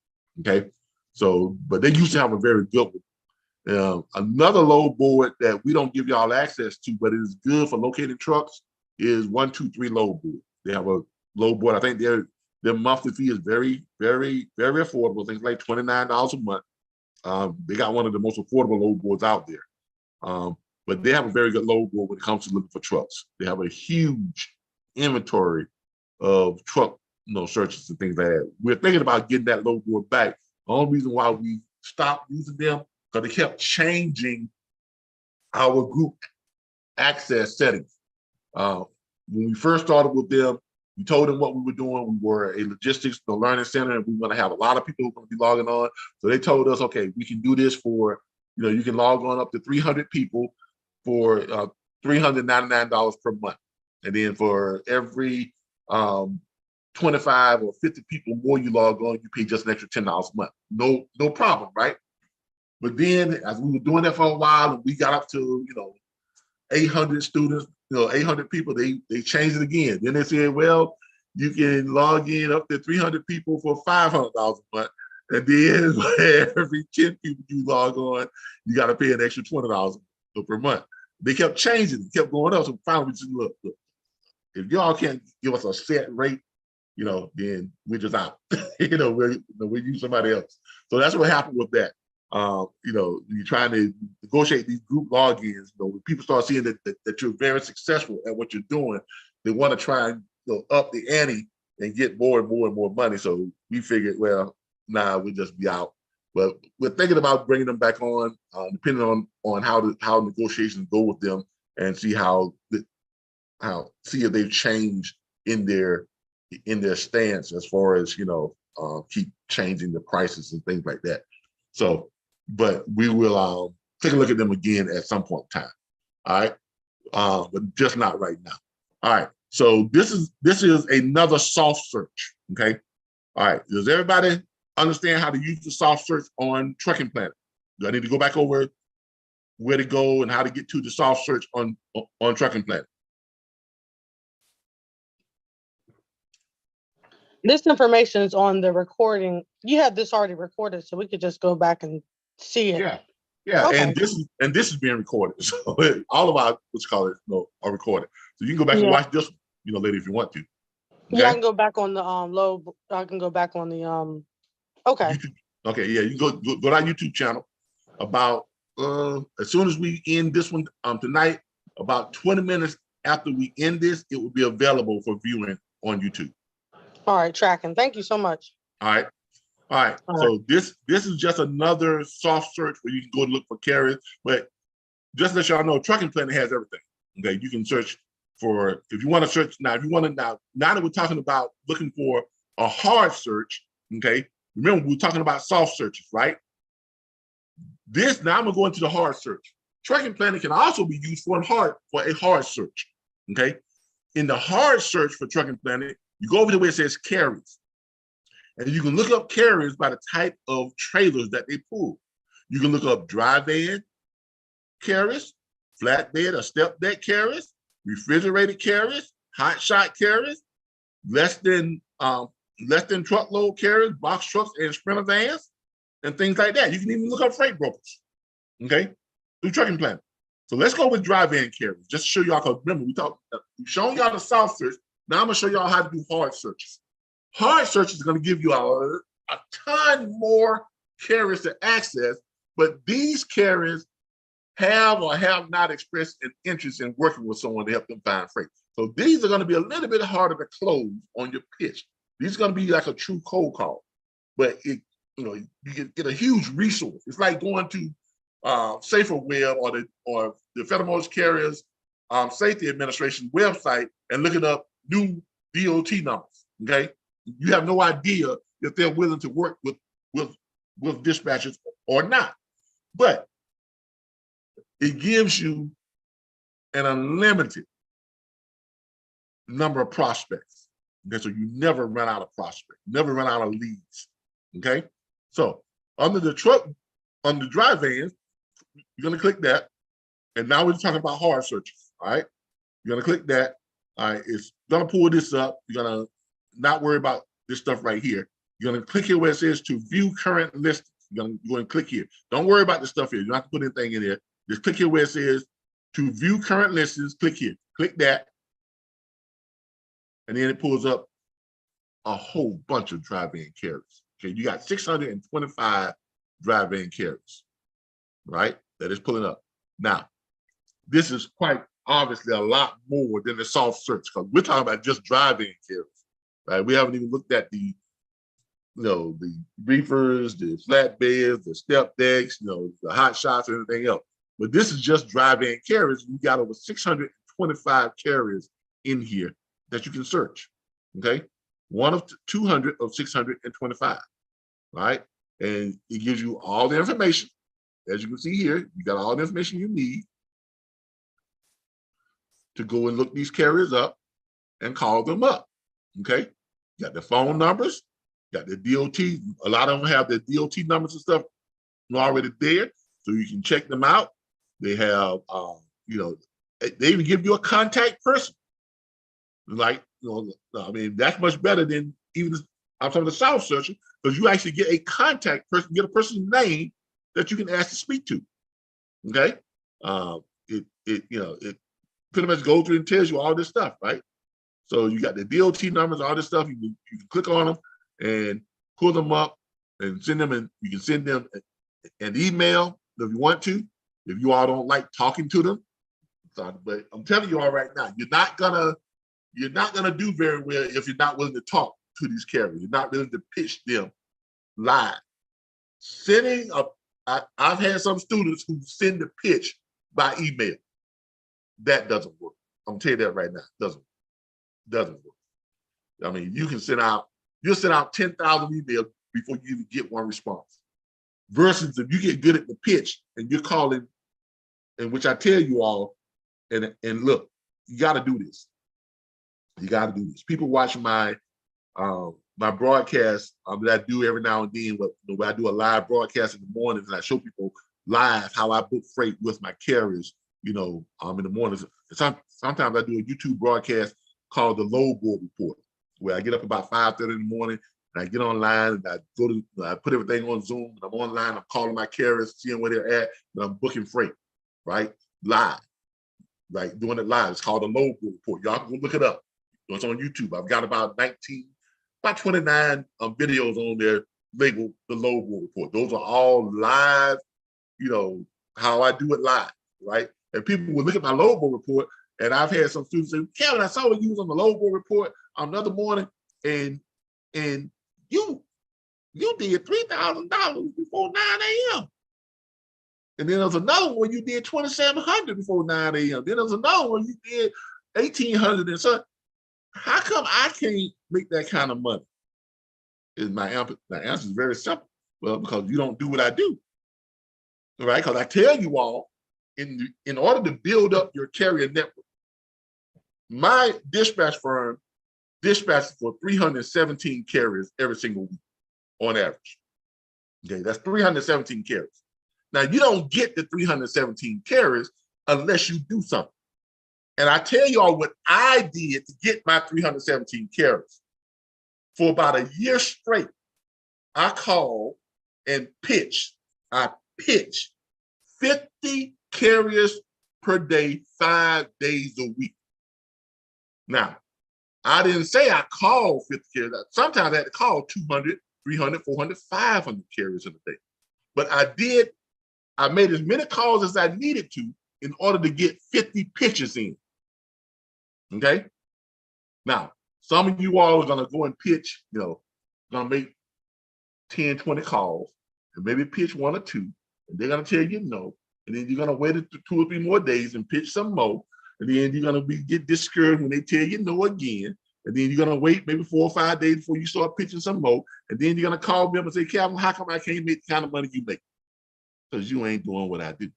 Okay. So, but they used to have a very good one. Another load board that we don't give y'all access to, but it is good for locating trucks, is 123 load board. They have a load board. I think their monthly fee is very, very, very affordable. Things like $29 a month. They got one of the most affordable load boards out there. But they have a very good load board when it comes to looking for trucks. They have a huge inventory of truck searches and things like that. We're thinking about getting that load board back. The only reason why we stopped using them, because they kept changing our group access settings. When we first started with them, we told them what we were doing. We were a logistics learning center, and we were going to have a lot of people who are going to be logging on. So they told us, okay, we can do this for, you can log on up to 300 people for $399 per month. And then for every 25 or 50 people more you log on, you pay just an extra $10 a month. No problem, right? But then as we were doing that for a while, and we got up to, 800 students, 800 people, they changed it again. Then they said, well, you can log in up to 300 people for $500 a month. And then for every 10 people you log on, you got to pay an extra $20 per month. They kept changing, it kept going up. So finally we just look, if y'all can't give us a set rate, then we're just out. We'll use somebody else. So that's what happened with that. You're trying to negotiate these group logins. When people start seeing that you're very successful at what you're doing, they want to try and up the ante and get more and more and more money. So we figured, well, we'll just be out. But we're thinking about bringing them back on, depending on how negotiations go with them, and see see if they've changed in their stance as far as keep changing the prices and things like that. So, but we will take a look at them again at some point in time. All right, but just not right now. All right. So this is another soft search. Okay. All right. Does everybody understand how to use the soft search on Trucking Planet? Do I need to go back over where to go and how to get to the soft search on Trucking Planet? This information is on the recording. You have this already recorded, so we could just go back and see it. Yeah. Okay. And this is being recorded. So all of our are recorded. So you can go back and watch this, later if you want to. Okay? Yeah, I can go back on the low. I can go back on the okay. YouTube. Okay, yeah, you go to our YouTube channel. About as soon as we end this one tonight, about 20 minutes after we end this, it will be available for viewing on YouTube. All right, tracking. Thank you so much. All right. So this is just another soft search where you can go and look for carriers. But just to let y'all know, Trucking Planet has everything. Okay, you can search for, if you want to search now. If you want to now that we're talking about looking for a hard search. Okay, remember we were talking about soft searches, right? Now I'm gonna go into the hard search. Trucking Planet can also be used for a hard search. Okay, in the hard search for Trucking Planet, you go over to where it says carriers, and you can look up carriers by the type of trailers that they pull. You can look up dry van carriers, flatbed or step deck carriers, refrigerated carriers, hot shot carriers, less than truckload carriers, box trucks and sprinter vans, and things like that. You can even look up freight brokers, okay, through Trucking Planet. So let's go with dry van carriers, just to show y'all, because remember, we've shown y'all the soft search. Now I'm gonna show y'all how to do hard searches. Hard search is gonna give you a ton more carriers to access, but these carriers have or have not expressed an interest in working with someone to help them find freight. So these are gonna be a little bit harder to close on your pitch. These are gonna be like a true cold call, but you get a huge resource. It's like going to SaferWeb or the Federal Motor Carriers Safety Administration website and looking up new DOT numbers. Okay, you have no idea if they're willing to work with dispatchers or not, but it gives you an unlimited number of prospects Okay, so you never run out of prospect, never run out of leads. Okay, so under the truck, under the dry vans, you're gonna click that, and now we're talking about hard searches. All right, you're gonna click that. All right, it's gonna pull this up. You're gonna not worry about this stuff right here. You're gonna click here where it says to view current listings. You're gonna click here. Don't worry about the stuff here. You don't have to put anything in there. Just click here where it says to view current listings. Click here. Click that. And then it pulls up a whole bunch of dry van carriers. Okay, you got 625 dry van carriers, right? That is pulling up. Now, this is quite obviously a lot more than the soft search, because we're talking about just dry van carriers, right? We haven't even looked at the the reefers, the flatbeds, the step decks, the hot shots, and everything else. But this is just dry van carriers. We got over 625 carriers in here that you can search. Okay, one of 200 of 625, right? And it gives you all the information. As you can see here, you got all the information you need to go and look these carriers up and call them up. Okay, you got the phone numbers. Got the DOT. A lot of them have the DOT numbers and stuff already there, so you can check them out. They have, they even give you a contact person. Like, I mean, that's much better than even I'm talking the South searcher, because you actually get a contact person, get a person's name that you can ask to speak to. Okay, it pretty much goes through and tells you all this stuff, right? So you got the DOT numbers, all this stuff. You can click on them and pull them up and send them, and you can send them an email if you want to, if you all don't like talking to them. So, but I'm telling you all right now, you're not gonna do very well if you're not willing to talk to these carriers. You're not willing to pitch them live. I've had some students who send the pitch by email. That doesn't work. I'm telling you that right now. Doesn't work. I mean, you'll send out 10,000 emails before you even get one response. Versus if you get good at the pitch and you're calling, and which I tell you all, and look, you got to do this. You got to do this. People watch my broadcast that I do every now and then. Where I do a live broadcast in the mornings, and I show people live how I book freight with my carriers. In the mornings. Sometimes I do a YouTube broadcast called the Load Board Report, where I get up about 5:30 in the morning and I get online and I put everything on Zoom, and I'm online, I'm calling my carriers, seeing where they're at, and I'm booking freight, right? Live, right? Doing it live. It's called the Load Board Report. Y'all can look it up. It's on YouTube. I've got about 29 videos on there labeled the Load Board Report. Those are all live, how I do it live, right? And people will look at my Load Board Report, and I've had some students say, Kevin, I saw what you was on the Load Board Report another morning, and you did $3,000 before 9 a.m. And then there's another one you did $2,700 before 9 a.m. Then there's another one you did $1,800. And so how come I can't make that kind of money? My answer is very simple. Well, because you don't do what I do. All right, because I tell you all, in order to build up your carrier network, my dispatch firm dispatches for 317 carriers every single week on average. Okay, that's 317 carriers. Now, you don't get the 317 carriers unless you do something. And I tell y'all what I did to get my 317 carriers. For about a year straight, I called and pitched. I pitched 50 carriers per day, 5 days a week. Now, I didn't say I called 50 carriers. Sometimes I had to call 200, 300, 400, 500 carriers in a day. But I made as many calls as I needed to in order to get 50 pitches in. Okay? Now, some of you all are going to go and pitch, going to make 10, 20 calls and maybe pitch one or two, and they're going to tell you no. And then you're going to wait 2 or 3 more days and pitch some more. And then you're going to get discouraged when they tell you no again. And then you're going to wait maybe 4 or 5 days before you start pitching some more. And then you're going to call me up and say, Calvin, how come I can't make the kind of money you make? Because you ain't doing what I do.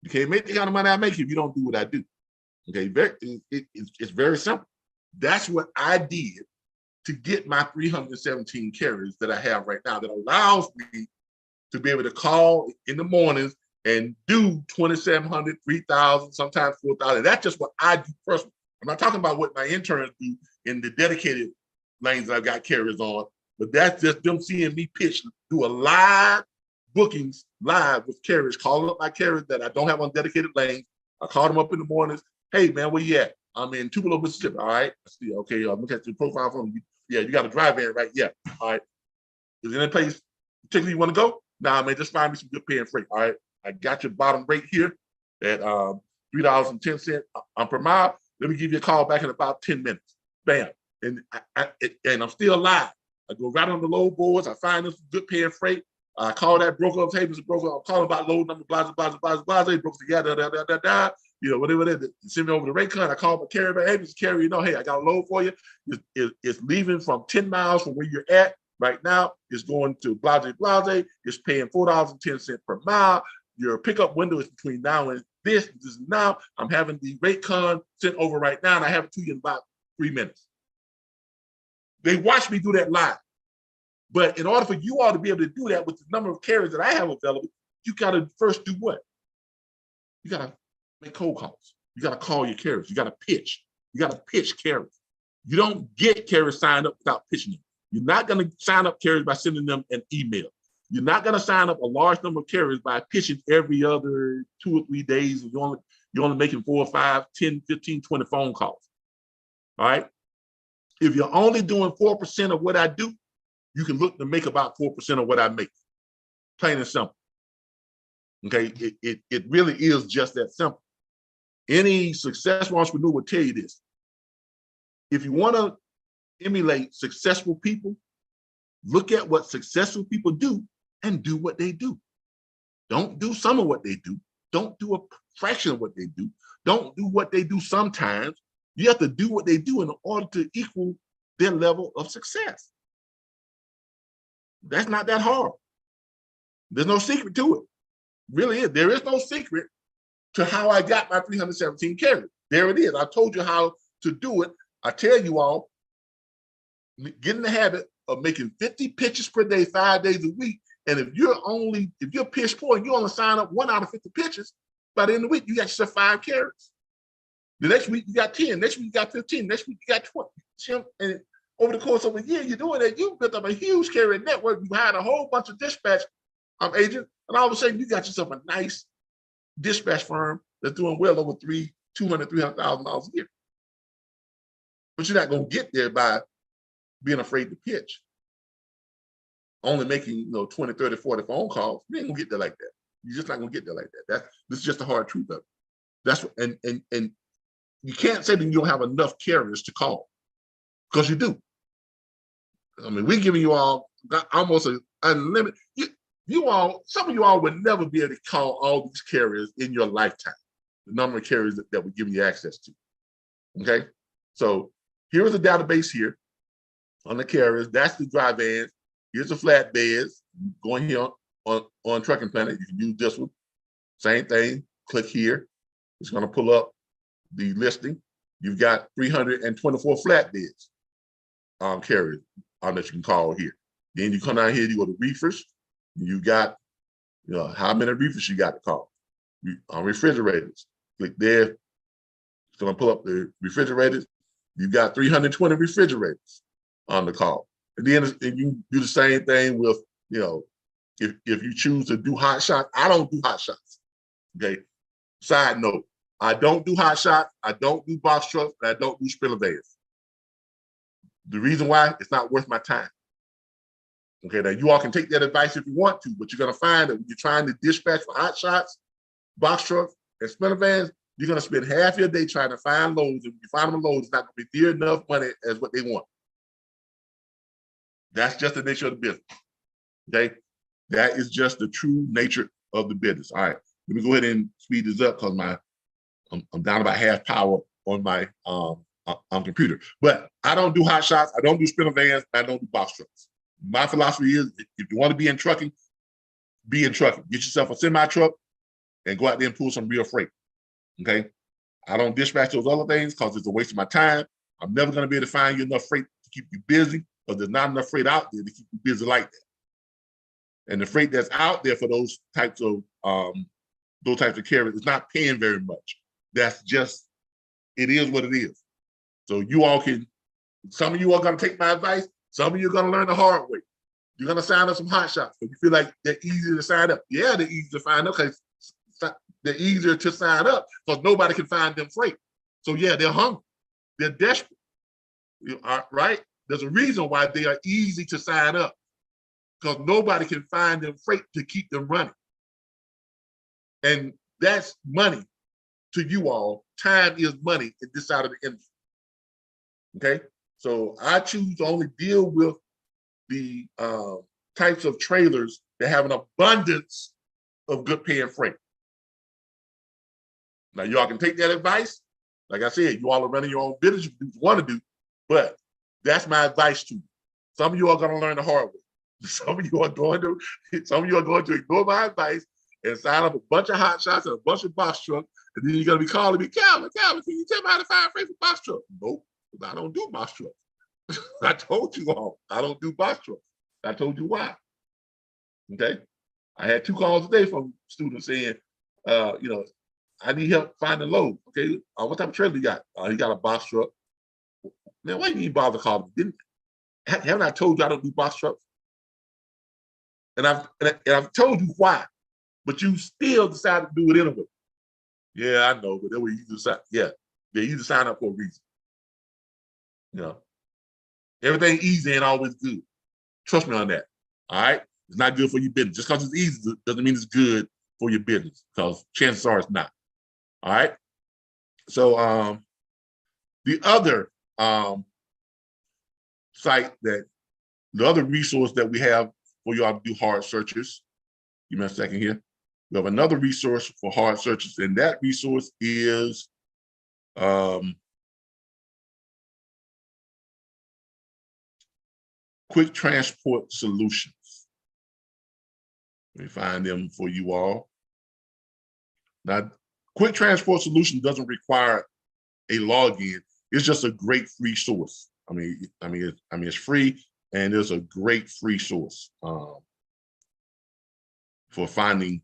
You can't make the kind of money I make if you don't do what I do. Okay, it's very simple. That's what I did to get my 317 carriers that I have right now that allows me to be able to call in the mornings and do 2,700, 3,000, sometimes 4,000. That's just what I do personally. I'm not talking about what my interns do in the dedicated lanes that I've got carriers on, but that's just them seeing me pitch, do a live bookings live with carriers, calling up my carriers that I don't have on dedicated lanes. I call them up in the mornings. Hey man, where you at? I'm in Tupelo, Mississippi. All right. I see. Okay. I'm looking at your profile from you. Yeah, you got a drive in, right? Yeah. All right. Is there any place particularly you want to go? Nah, man, just find me some good paying freight. All right. I got your bottom rate here at $3.10 per mile. Let me give you a call back in about 10 minutes. Bam. And I'm still alive. I go right on the load boards. I find them some good paying freight. I call that broker up. Hey, Mr. Broker, I'm calling about load number, blah, blah, blah, blah, blah. Broker said, yeah, da. You know, whatever it is. Send me over the rate card. I call my carrier back. Hey, Mr. Carrier, you know, hey, I got a load for you. It's leaving from 10 miles from where you're at right now. It's going to blase. It's paying $4.10 per mile. Your pickup window is between now and this. This is now. I'm having the rate card sent over right now, and I have it to you in about 3 minutes. They watch me do that live. But in order for you all to be able to do that with the number of carriers that I have available, you got to first do what? You got to make cold calls. You got to call your carriers. You got to pitch. You got to pitch carriers. You don't get carriers signed up without pitching them. You're not going to sign up carriers by sending them an email. You're not going to sign up a large number of carriers by pitching every other 2 or 3 days. You're only making 4 or 5, 10, 15, 20 phone calls. All right. If you're only doing 4% of what I do, you can look to make about 4% of what I make. Plain and simple. Okay, it really is just that simple. Any successful entrepreneur will tell you this. If you want to emulate successful people, look at what successful people do and do what they do. Don't do some of what they do. Don't do a fraction of what they do. Don't do what they do sometimes. You have to do what they do in order to equal their level of success. That's not that hard. There's no secret to it. Really is. There is no secret to how I got my 317 carriers. There it is. I told you how to do it. I tell you all, get in the habit of making 50 pitches per day, 5 days a week. And if you're pitch poor and you only sign up 1 out of 50 pitches, by the end of the week, you got yourself 5 carriers. The next week you got 10, next week you got 15, next week you got 20. And over the course of a year, you're doing that. You built up a huge carrier network. You hired a whole bunch of dispatch agents, and all of a sudden you got yourself a nice dispatch firm that's doing well over $300,000 a year. But you're not going to get there by being afraid to pitch. Only making 20, 30, 40 phone calls. You ain't gonna get there like that. You're just not gonna get there like that. This is just the hard truth of it. That's what, and you can't say that you don't have enough carriers to call, because you do. I mean, we're giving you all almost an unlimited. Some of you all would never be able to call all these carriers in your lifetime. The number of carriers that we're giving you access to. Okay, so here is a database here on the carriers. That's the dry vans. Here's the flatbeds. Going here on Trucking Planet, you can use this one. Same thing. Click here. It's going to pull up the listing. You've got 324 flatbeds carriers that you can call here. Then you come down here, you go to reefers. You got, how many reefers you got to call. On refrigerators, click there. It's going to pull up the refrigerators. You've got 320 refrigerators on the call. And then you do the same thing with, if you choose to do hot shots. I don't do hot shots. Okay. Side note, I don't do hot shots. I don't do box trucks. And I don't do sprinter vans. The reason why, it's not worth my time. Okay, now you all can take that advice if you want to, but you're going to find that when you're trying to dispatch for hot shots, box trucks, and sprinter vans, you're going to spend half your day trying to find loads. And when you find them a load, it's not going to be near enough money as what they want. That's just the nature of the business. Okay, that is just the true nature of the business. All right, let me go ahead and speed this up because I'm down about half power on my computer. But I don't do hot shots. I don't do sprinter vans. I don't do box trucks. My philosophy is, if you want to be in trucking, be in trucking. Get yourself a semi truck and go out there and pull some real freight. Okay, I don't dispatch those other things because it's a waste of my time. I'm never going to be able to find you enough freight to keep you busy, because there's not enough freight out there to keep you busy like that. And the freight that's out there for those types of carriers is not paying very much. That's just, it is what it is. So you all can, some of you are going to take my advice. Some of you are going to learn the hard way. You're going to sign up some hot shots. If you feel like they're easy to sign up, yeah, they're easy to find up because they're easier to sign up because nobody can find them freight. So yeah, they're hungry. They're desperate. Right? There's a reason why they are easy to sign up, because nobody can find them freight to keep them running. And that's money to you all. Time is money in this side of the industry. Okay? So I choose to only deal with the types of trailers that have an abundance of good paying freight. Now, y'all can take that advice. Like I said, you all are running your own business, you do what you want to do, but that's my advice to you. Some of you are going to learn the hard way. Some of you are going to ignore my advice and sign up a bunch of hot shots and a bunch of box trucks, and then you're going to be calling me, Calvin, can you tell me how to find freight for box trucks? Nope, I don't do box trucks. I told you all, I don't do box trucks. I told you why. Okay, I had 2 calls a day from students saying, I need help finding loads. Okay, what type of trailer you got? He got a box truck. Man, why didn't you bother calling me? Haven't I told you I don't do box trucks? And I've told you why, but you still decided to do it anyway. Yeah, I know, but then when you decide, yeah, you just sign up for a reason. Everything easy ain't always good. Trust me on that. All right, it's not good for your business. Just because it's easy doesn't mean it's good for your business, because chances are it's not. All right. So the other the other resource that we have for y'all to do hard searches. Give me a second here. We have another resource for hard searches, and that resource is Quick Transport Solutions. Let me find them for you all. Now, Quick Transport Solution doesn't require a login. It's just a great free source. It's free, and it's a great free source for finding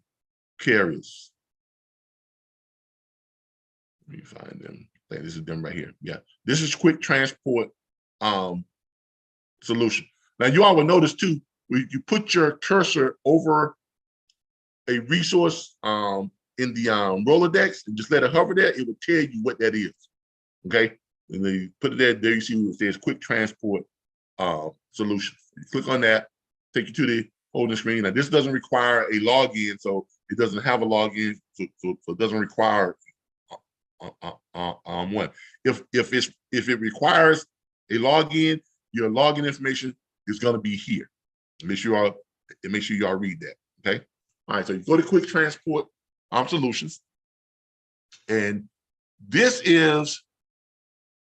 carriers. Let me find them. I think this is them right here. Yeah, this is Quick Transport Solution. Now, you all will notice too, when you put your cursor over a resource in the Rolodex and just let it hover there, it will tell you what that is. Okay, and then you put it there, you see what it says Quick Transport Solutions. You click on that, take you to the holding screen. Now, this doesn't require a login, so it doesn't have a login, so it doesn't require one. If it requires a login, your login information is going to be here. Make sure y'all read that. Okay. All right. So you go to Quick Transport Solutions, and this is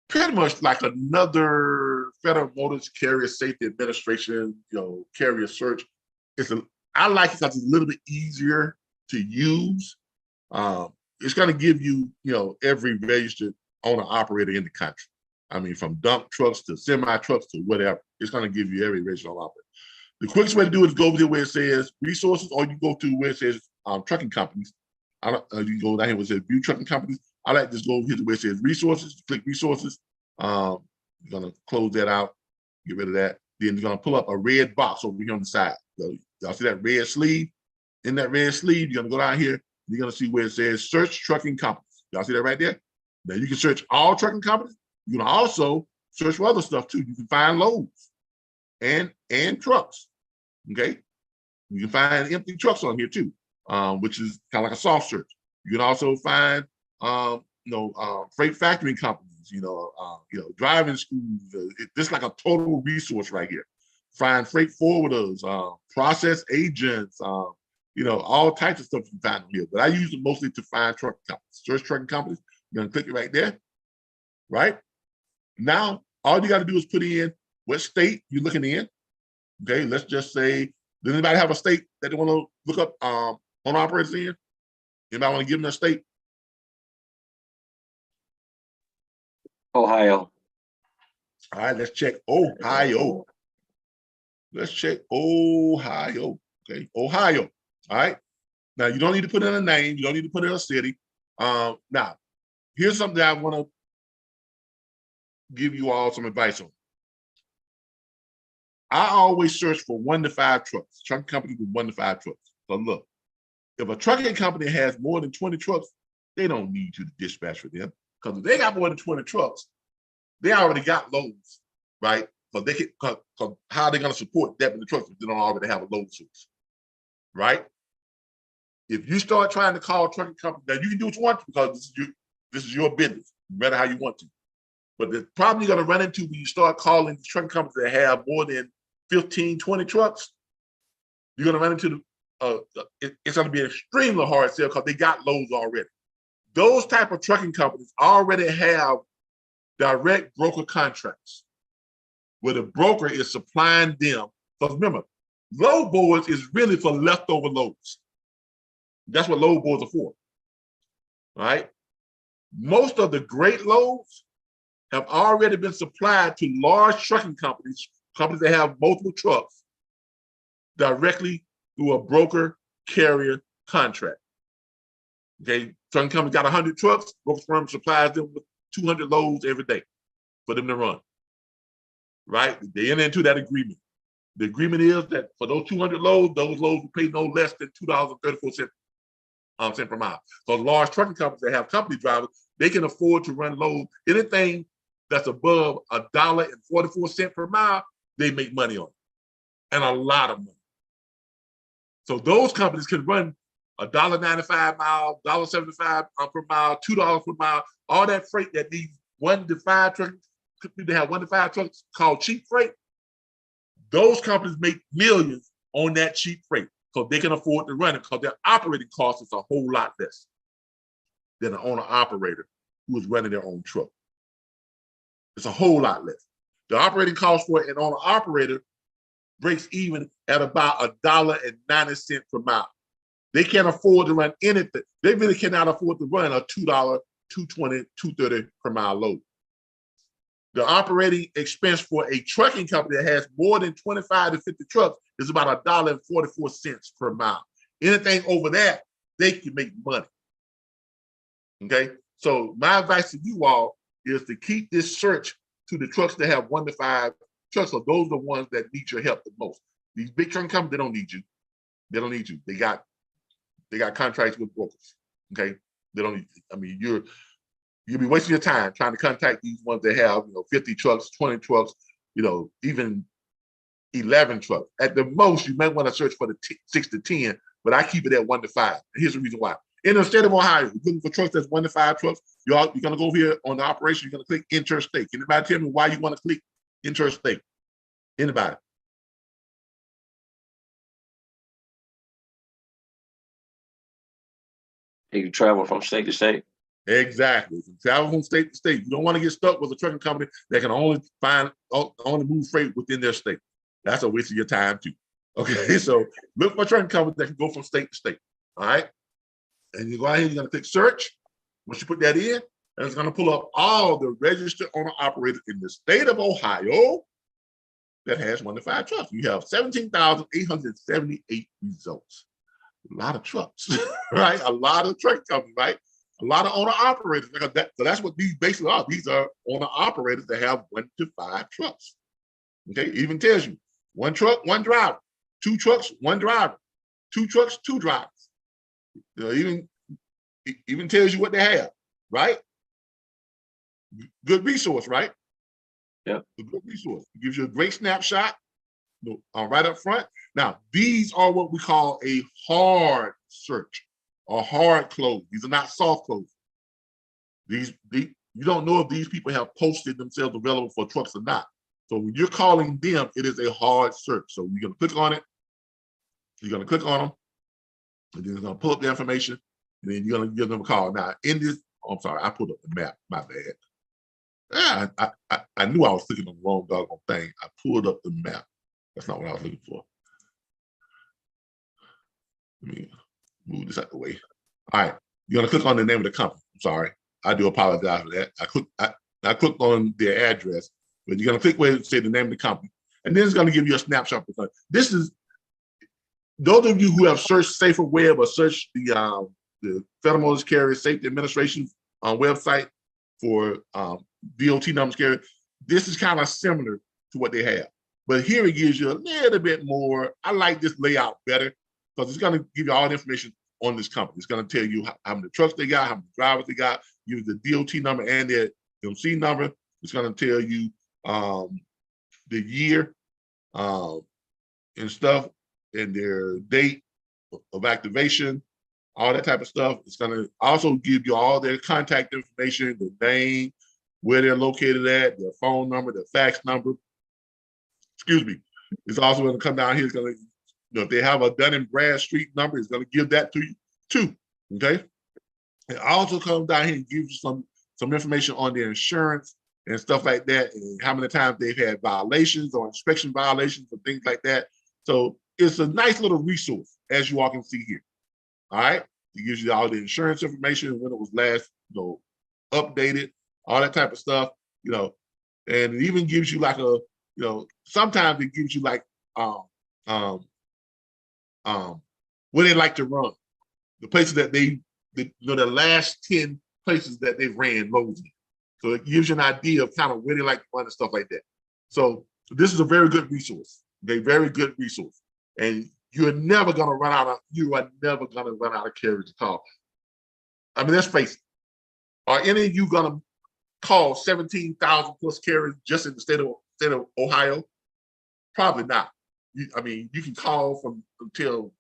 pretty much like another Federal Motor Carrier Safety Administration, carrier search. I like it because it's a little bit easier to use. It's going to give you, every registered owner operator in the country. From dump trucks to semi trucks to whatever. It's going to give you every registered owner operator. The quickest way to do it is go over there where it says resources, or you go to where it says trucking companies. You can go down here where it says view trucking companies. I like to just go over here to where it says resources. Click resources. You're going to close that out, get rid of that. Then you're going to pull up a red box over here on the side. Y'all see that red sleeve? In that red sleeve, you're going to go down here. You're going to see where it says search trucking companies. Y'all see that right there? Now you can search all trucking companies. You can also search for other stuff too. You can find loads and trucks. Okay. You can find empty trucks on here too, which is kind of like a soft search. You can also find freight factoring companies, driving schools. It's like a total resource right here. Find freight forwarders, process agents, all types of stuff you can find on here. But I use it mostly to find trucking companies. Search trucking companies. You're gonna click it right there, right? Now, all you got to do is put in what state you're looking in. Okay, let's just say, does anybody have a state that they want to look up owner operators in? Anybody want to give them a state? Ohio. All right, let's check Ohio. Let's check Ohio. Okay, Ohio. All right. Now you don't need to put in a name. You don't need to put in a city. Now, here's something that I want to give you all some advice on. I always search for 1 to 5 trucks. Trucking companies with 1 to 5 trucks. So look, if a trucking company has more than 20 trucks, they don't need you to dispatch for them. Because if they got more than 20 trucks, they already got loads, right? So they can, how are they going to support that with the trucks if they don't already have a load source, right? If you start trying to call trucking companies, now you can do what you want to because this is your business, no matter how you want to. But the problem you're going to run into when you start calling the trucking companies that have more than 15, 20 trucks, you're going to run into it's going to be an extremely hard sale because they got loads already. Those type of trucking companies already have direct broker contracts where the broker is supplying them. Because remember, load boards is really for leftover loads. That's what load boards are for, right? Most of the great loads have already been supplied to large trucking companies, companies that have multiple trucks, directly through a broker carrier contract. Okay, trucking company got 100 trucks, broker firm supplies them with 200 loads every day for them to run, right? They enter into that agreement. The agreement is that for those 200 loads, those loads will pay no less than $2.34 per mile. So large trucking companies that have company drivers, they can afford to run loads. Anything that's above $1.44 per mile, they make money on it, and a lot of money. So those companies can run $1.95 mile, $1.75 per mile, $2 per mile, all that freight that these 1 to 5 trucks, they have 1 to 5 trucks called cheap freight. Those companies make millions on that cheap freight because they can afford to run it because their operating cost is a whole lot less than an owner-operator who is running their own truck. It's a whole lot less. The operating cost for an owner-operator breaks even at about $1.90 per mile. They can't afford to run anything. They really cannot afford to run a $2, $2.20, $2.30 per mile load. The operating expense for a trucking company that has more than 25 to 50 trucks is about $1.44 per mile. Anything over that, they can make money. Okay, so my advice to you all is to keep this search to the trucks that have 1 to 5 trucks. So those are the ones that need your help the most. These big trucking companies, they don't need you. They don't need you. They got contracts with brokers. Okay, they don't need you. I mean, you'll be wasting your time trying to contact these ones that have 50 trucks, 20 trucks, even 11 trucks. At the most, you might want to search for the 6 to 10, but I keep it at 1 to 5. And here's the reason why. In the state of Ohio, you're looking for trucks that's 1 to 5 trucks. You're going to go here on the operation. You're going to click interstate. Can anybody tell me why you want to click interstate? Anybody? You can travel from state to state. Exactly. You travel from state to state. You don't want to get stuck with a trucking company that can only move freight within their state. That's a waste of your time too. Okay, so look for trucking companies that can go from state to state. All right, and you go ahead. You're going to click search. Once you put that in, and it's going to pull up all the registered owner operators in the state of Ohio that has 1 to 5 trucks. You have 17,878 results. A lot of trucks, right? A lot of truck companies, right? A lot of owner operators. So that's what these basically are. These are owner operators that have 1 to 5 trucks. Okay, it even tells you 1 truck, 1 driver, 2 trucks, 1 driver, 2 trucks, 2 drivers. Even tells you what they have, right? Good resource, right? Yeah. A good resource. It gives you a great snapshot right up front. Now, these are what we call a hard search or hard close. These are not soft closes. You don't know if these people have posted themselves available for trucks or not. So when you're calling them, it is a hard search. So you're going to click on it. You're going to click on them. And then it's going to pull up the information. And then you're going to give them a call. Now, in this, I'm sorry, I pulled up the map. My bad. Yeah, I knew I was clicking on the wrong doggone thing. I pulled up the map. That's not what I was looking for. Let me move this out the way. All right, you're gonna click on the name of the company. I'm sorry, I do apologize for that. I clicked on their address, But you're gonna click where it say the name of the company, and then it's gonna give you a snapshot. This is those of you who have searched Safer Web or searched the Federal Motors Carrier Safety Administration website for DOT numbers carrier. This is kind of similar to what they have, but here it gives you a little bit more. I like this layout better because it's going to give you all the information on this company. It's going to tell you how many trucks they got, how many drivers they got, use the DOT number and their MC number. It's going to tell you the year and stuff and their date of activation, all that type of stuff. It's going to also give you all their contact information, the name, where they're located at, their phone number, their fax number. Excuse me. It's also going to come down here. It's going to, if they have a Dun and Bradstreet number, it's going to give that to you too. Okay. It also comes down here and gives you some information on their insurance and stuff like that, and how many times they've had violations or inspection violations and things like that. So it's a nice little resource, as you all can see here. All right. It gives you all the insurance information, when it was last, updated, all that type of stuff, and it even gives you like a, sometimes it gives you like where they like to run, the places that the last 10 places that they've ran loads in. So it gives you an idea of kind of where they like to run and stuff like that. So this is a very good resource, a very good resource. And you are never going to run out of carriers to call. I mean, let's face it. Are any of you going to call 17,000 plus carriers just in the state of Ohio? Probably not. You can call from until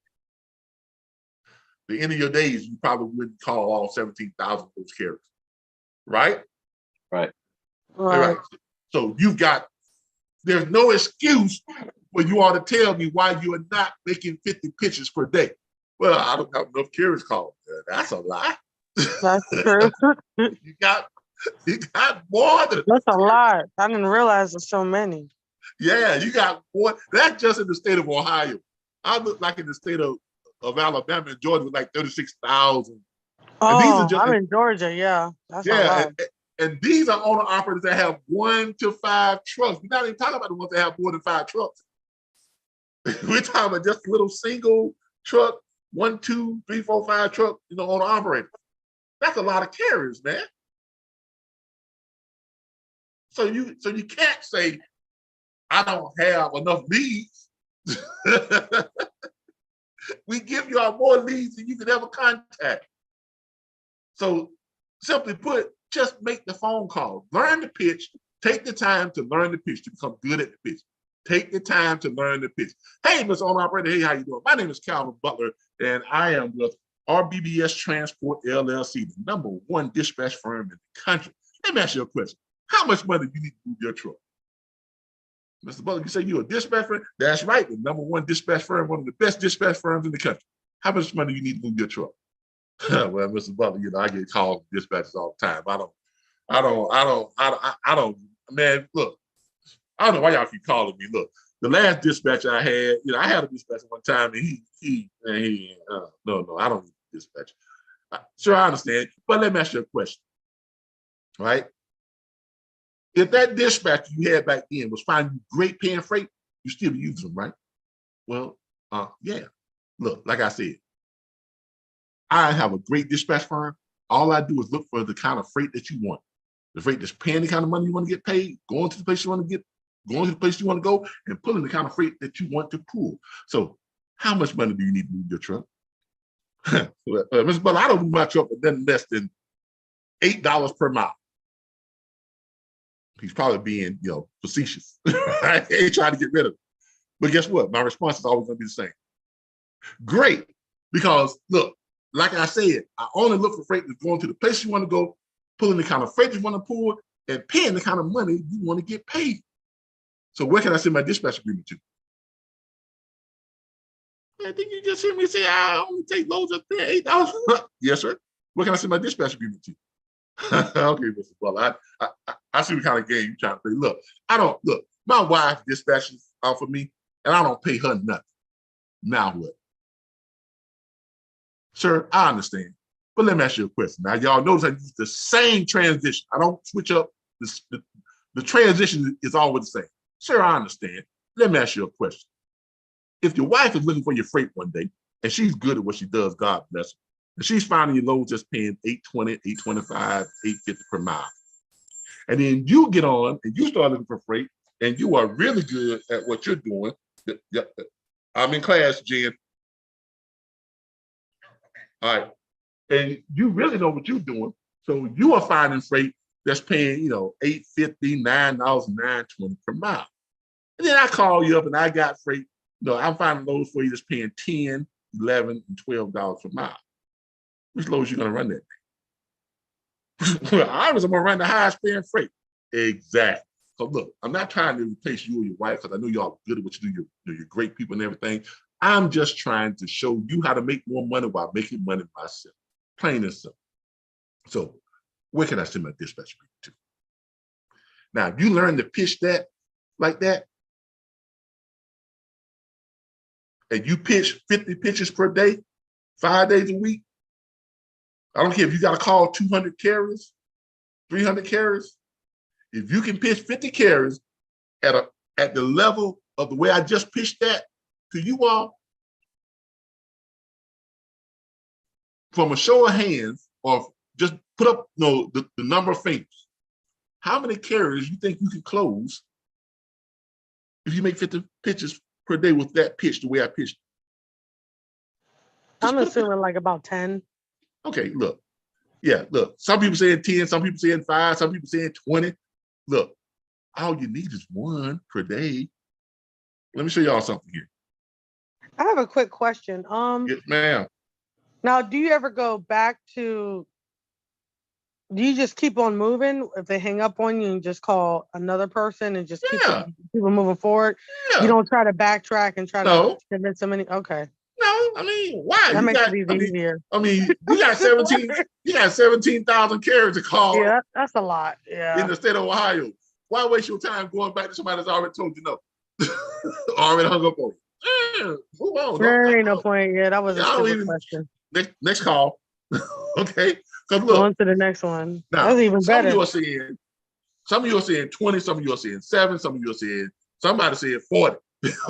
the end of your days. You probably wouldn't call all 17,000 of those carriers, right? Right. Right. So there's no excuse for you all to tell me why you are not making 50 pitches per day. Well, I don't have enough carriers called. That's a lie. That's true. You got more than. That's a lot. I didn't realize there's so many. Yeah, you got more. That's just in the state of Ohio. I look like in the state of Alabama and Georgia with like 36,000. Oh, I'm in Georgia. Yeah, that's a lot. And these are owner operators that have 1 to 5 trucks. We're not even talking about the ones that have more than 5 trucks. We're talking about just a little single truck, 1, 2, 3, 4, 5 truck, owner operator. That's a lot of carriers, man. So you can't say, I don't have enough leads. We give you all more leads than you can ever contact. So simply put, just make the phone call. Learn the pitch. Take the time to learn the pitch to become good at the pitch. Take the time to learn the pitch. Hey, Mr. Owner Operator. Hey, how you doing? My name is Calvin Butler, and I am with RBBS Transport LLC, the #1 dispatch firm in the country. Let me ask you a question. How much money do you need to move your truck? Mr. Butler, you say you're a dispatch firm? That's right, the #1 dispatch firm, one of the best dispatch firms in the country. How much money do you need to move your truck? Well, Mr. Butler, I get calls from dispatchers all the time. Man, look, I don't know why y'all keep calling me. Look, the last dispatcher I had, I had a dispatcher one time, and no, I don't need a dispatcher. Sure, I understand, but let me ask you a question, right? If that dispatcher you had back then was finding you great paying freight, you still be using them, right? Well, yeah. Look, like I said, I have a great dispatch firm. All I do is look for the kind of freight that you want. The freight that's paying the kind of money you want to get paid, going to the place you want to get, going to the place you want to go, and pulling the kind of freight that you want to pull. So how much money do you need to move your truck? Mr. Butler, I don't move my truck for nothing less than $8 per mile. He's probably being, facetious. I ain't trying to get rid of it. But guess what? My response is always going to be the same. Great. Because look, like I said, I only look for freight that's going to the place you want to go, pulling the kind of freight you want to pull, and paying the kind of money you want to get paid. So where can I send my dispatch agreement to? I think you just hear me say, I only take loads up there, $8. Yes, sir. Where can I send my dispatch agreement to? Okay, Mr. Butler, I see what kind of game you're trying to play. Look, my wife dispatches for me, and I don't pay her nothing. Now what? Sir, I understand. But let me ask you a question. Now, y'all notice I use the same transition. I don't switch up the the transition is always the same. Sir, I understand. Let me ask you a question. If your wife is looking for your freight one day, and she's good at what she does, God bless her, and she's finding your loads just paying $820, $825, $850 per mile. And then you get on and you start looking for freight, and you are really good at what you're doing. I'm in class, Jen. All right. And you really know what you're doing. So you are finding freight that's paying, you know, $850, $9, $920 per mile. And then I call you up and I got freight. You know, I'm finding loads for you that's paying $10, $11, and $12 per mile. Which loads you gonna run that day? Well, I'm gonna run the highest paying freight. Exactly. So look, I'm not trying to replace you or your wife, because I know y'all are good at what you do. You're great people and everything. I'm just trying to show you how to make more money while making money myself. Plain and simple. So where can I send my dispatch people to? Now, if you learn to pitch that like that, and you pitch 50 pitches per day, 5 days a week, I don't care if you got to call 200 carriers, 300 carriers. If you can pitch 50 carriers at the level of the way I just pitched that to you all, from a show of hands, or just put up, you know, the number of fingers, how many carriers you think you can close if you make 50 pitches per day with that pitch the way I pitched? I'm assuming like about 10. Okay, look. Yeah, look. Some people saying 10, some people saying 5, some people saying 20. Look, all you need is 1 per day. Let me show y'all something here. I have a quick question. Yes, ma'am. Now, do you ever go back to, do you just keep on moving? If they hang up on you and just call another person and just keep moving forward? Yeah. You don't try to backtrack and try to convince them any, okay. No, I mean, why? That You makes got, it easier. I mean, you got 17,000 carriers to call That's a lot. in Yeah. the state of Ohio. Why waste your time going back to somebody that's already told you no? Already hung up on you. Move on. There ain't no point. Yeah, that was a I don't stupid even- question. Next call. Okay. Because look, On to the next one. now, That's even some better. of you are saying 20, some of you are saying 7, some of you are saying, somebody said 40.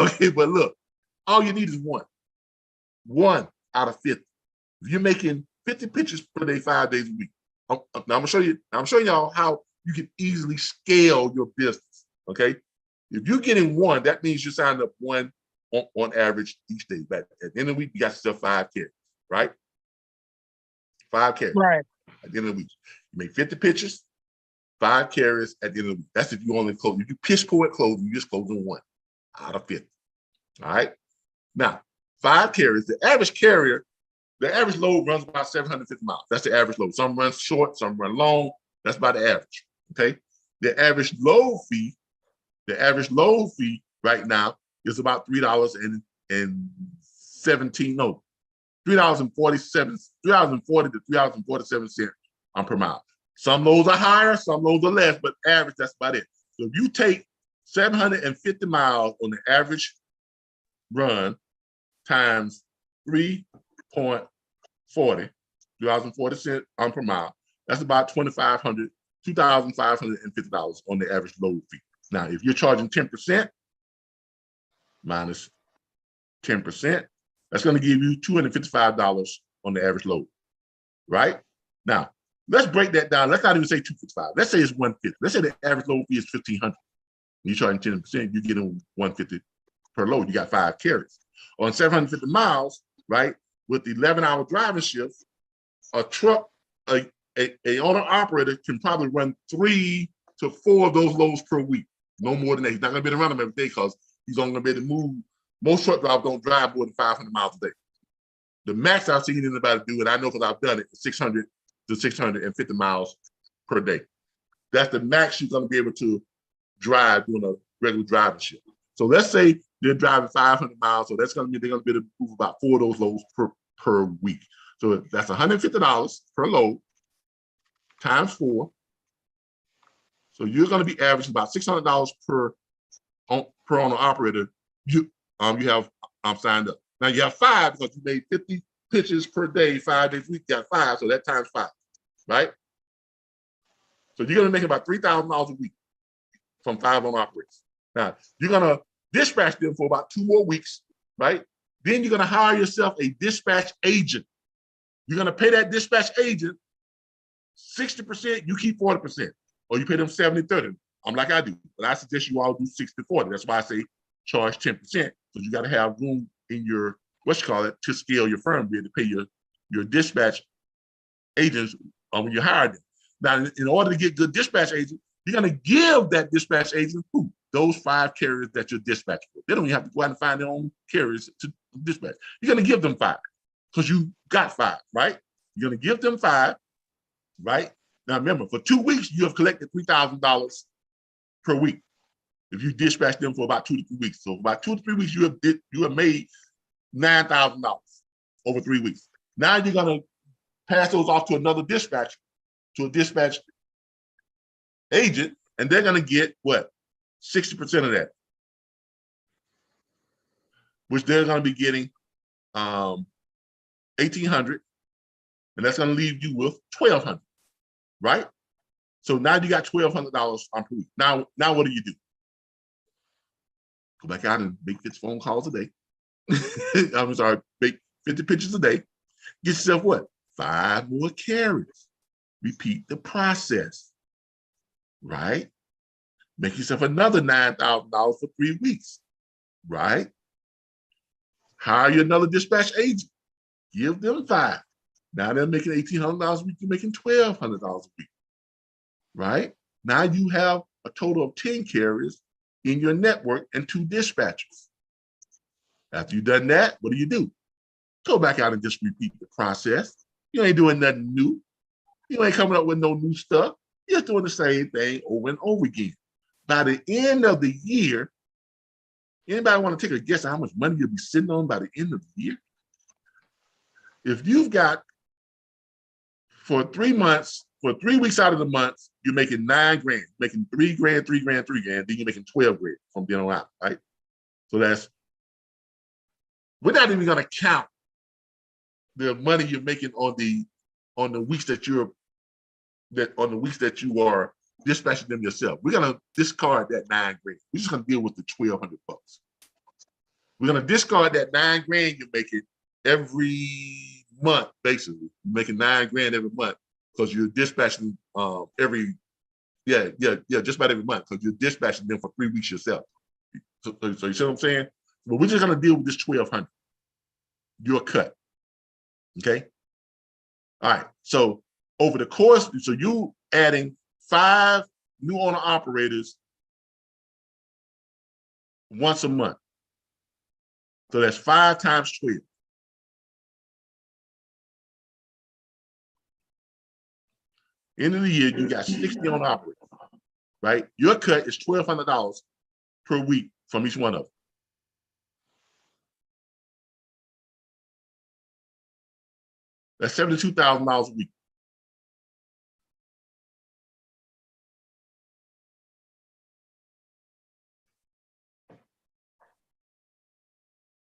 Okay, but look, all you need is 1. 1 out of 50. If you're making 50 pitches per day, 5 days a week, now I'm gonna show you. I'm showing y'all how you can easily scale your business. Okay, if you're getting 1, that means you signed up 1 on average each day. But at the end of the week, you got yourself 5 carries, right? 5 carries. Right. At the end of the week, you make 50 pitches, 5 carries at the end of the week. That's if you only close. If you pitch poet close, you just closing 1 out of 50. All right. Now, 5 carries. The average carrier, the average load runs about 750 miles. That's the average load. Some run short, some run long. That's about the average. Okay. The average load fee right now is about $3.17. No, $3.40 to $3.47 per mile. Some loads are higher, some loads are less, but average, that's about it. So if you take 750 miles on the average run times 3.40, $2.40 per mile, that's about $2,550 on the average load fee. Now, if you're charging 10% minus 10%, that's going to give you $255 on the average load, right? Now, let's break that down. Let's not even say 255. Let's say it's 150. Let's say the average load fee is 1,500. You're charging 10%, you're getting 150 per load. You got 5 carries. On 750 miles, right, with the 11-hour driving shift, a truck, a owner-operator can probably run 3 to 4 of those loads per week. No more than that. He's not going to be able to run them every day because he's only going to be able to move. Most truck drivers don't drive more than 500 miles a day. The max I've seen anybody do, and I know because I've done it, is 600 to 650 miles per day. That's the max you're going to be able to drive doing a regular driving shift. So let's say they're driving 500 miles, so that's going to mean they're going to be able to move about 4 of those loads per week. So that's $150 per load times 4. So you're going to be averaging about $600 per owner operator. You have signed up. Now you have 5 because you made 50 pitches per day, 5 days a week. You got 5, so that times 5, right? So you're going to make about $3,000 a week from 5 owner operators. Now, you're gonna dispatch them for about 2 more weeks, right? Then you're gonna hire yourself a dispatch agent. You're gonna pay that dispatch agent 60%, you keep 40%, or you pay them 70-30. I'm like I do, but I suggest you all do 60-40. That's why I say charge 10%, because you got to have room in your, to scale your firm, be able to pay your dispatch agents when you hire them. Now, in order to get good dispatch agents, you're going to give that dispatch agent those 5 carriers that you're dispatching for. They don't even have to go out and find their own carriers to dispatch. You're going to give them 5 because you got 5, right? You're going to give them 5, right? Now, remember, for 2 weeks, you have collected $3,000 per week if you dispatch them for about 2 to 3 weeks. So about 2 to 3 weeks, you have made $9,000 over 3 weeks. Now you're going to pass those off to another dispatcher, to a dispatch agent, and they're going to get what? 60% of that, which they're going to be getting $1,800, and that's going to leave you with $1,200, right? So now you got $1,200 per week. Now what do you do? Go back out and make 50 phone calls a day. I'm sorry, make 50 pictures a day. Get yourself what? 5 more carriers. Repeat the process, right? Make yourself another $9,000 for 3 weeks, right? Hire another dispatch agent. Give them 5. Now they're making $1,800 a week. You're making $1,200 a week, right? Now you have a total of 10 carriers in your network and 2 dispatchers. After you've done that, what do? Go back out and just repeat the process. You ain't doing nothing new. You ain't coming up with no new stuff. You're just doing the same thing over and over again. By the end of the year, anybody want to take a guess at how much money you'll be sitting on by the end of the year? If you've got, for 3 months, for 3 weeks out of the month, you're making $9 grand, making $3 grand, $3 grand, $3 grand, then you're making 12 grand from then on out, right? So we're not even gonna count the money you're making on the weeks that you are dispatching them yourself. We're gonna discard that $9 grand. We're just gonna deal with the $1,200 bucks. We're gonna discard that $9 grand you're making every month, basically. You're making $9 grand every month because you're dispatching just about every month because you're dispatching them for 3 weeks yourself. So you see what I'm saying? But we're just gonna deal with this $1,200. Your cut. Okay. All right. So over the course, so you adding 5 new owner operators once a month. So that's 5 times 12. End of the year, you got 60 owner operators, right? Your cut is $1,200 per week from each one of them. That's $72,000 a week.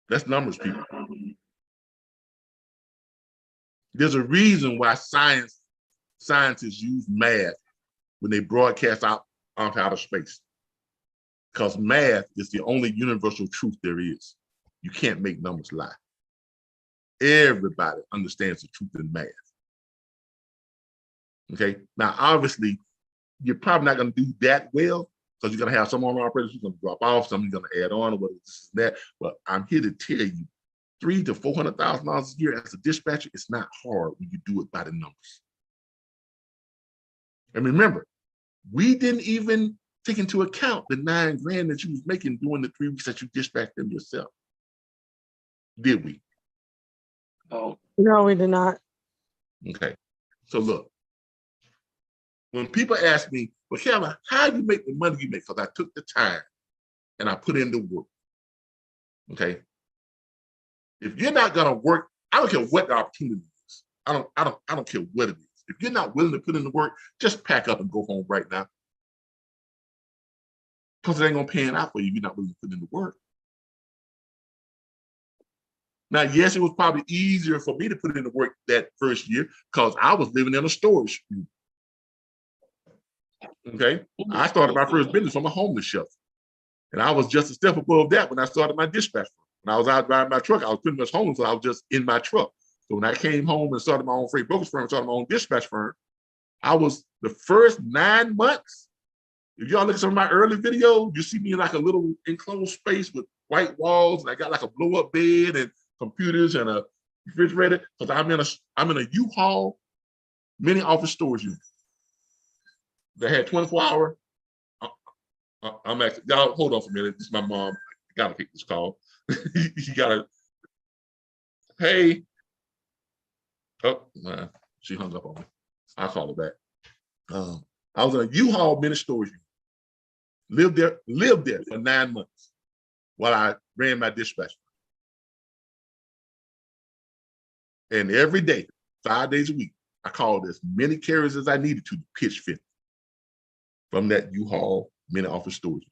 That's numbers, people. There's a reason why scientists use math when they broadcast out onto outer space. Because math is the only universal truth there is. You can't make numbers lie. Everybody understands the truth in math. Okay. Now, obviously, you're probably not going to do that well because you're going to have some owner operators who's going to drop off, some you're going to add on, or whatever this and that. But I'm here to tell you, $300,000 to $400,000 a year as a dispatcher, it's not hard when you do it by the numbers. And remember, we didn't even take into account the $9 grand that you was making during the 3 weeks that you dispatched them yourself. Did we? Oh, No, we did not. Okay. So look, when people ask me, well, Kevin, how do you make the money you make? Because I took the time and I put in the work. Okay. If you're not gonna work, I don't care what the opportunity is. I don't care what it is. If you're not willing to put in the work, just pack up and go home right now. Because it ain't gonna pan out for you if you're not willing to put in the work. Now, yes, it was probably easier for me to put in the work that first year because I was living in a storage unit. Okay. I started my first business from a homeless shelter. And I was just a step above that when I started my dispatch firm. When I was out driving my truck, I was pretty much homeless, so I was just in my truck. So when I came home and started my own freight brokerage firm, started my own dispatch firm, I was the first 9 months. If y'all look at some of my early videos, you see me in like a little enclosed space with white walls, and I got like a blow-up bed and computers and a refrigerator, because I'm in a U-Haul mini office storage unit. They had 24-hour. I'm actually, y'all hold on for a minute. This is my mom. I gotta take this call. You gotta, hey. Oh, man, she hung up on me. I'll call her back. I was in a U-Haul mini storage unit. Lived there for 9 months while I ran my dispatch. And every day, 5 days a week, I called as many carriers as I needed to pitch fit from that U-Haul mini office storage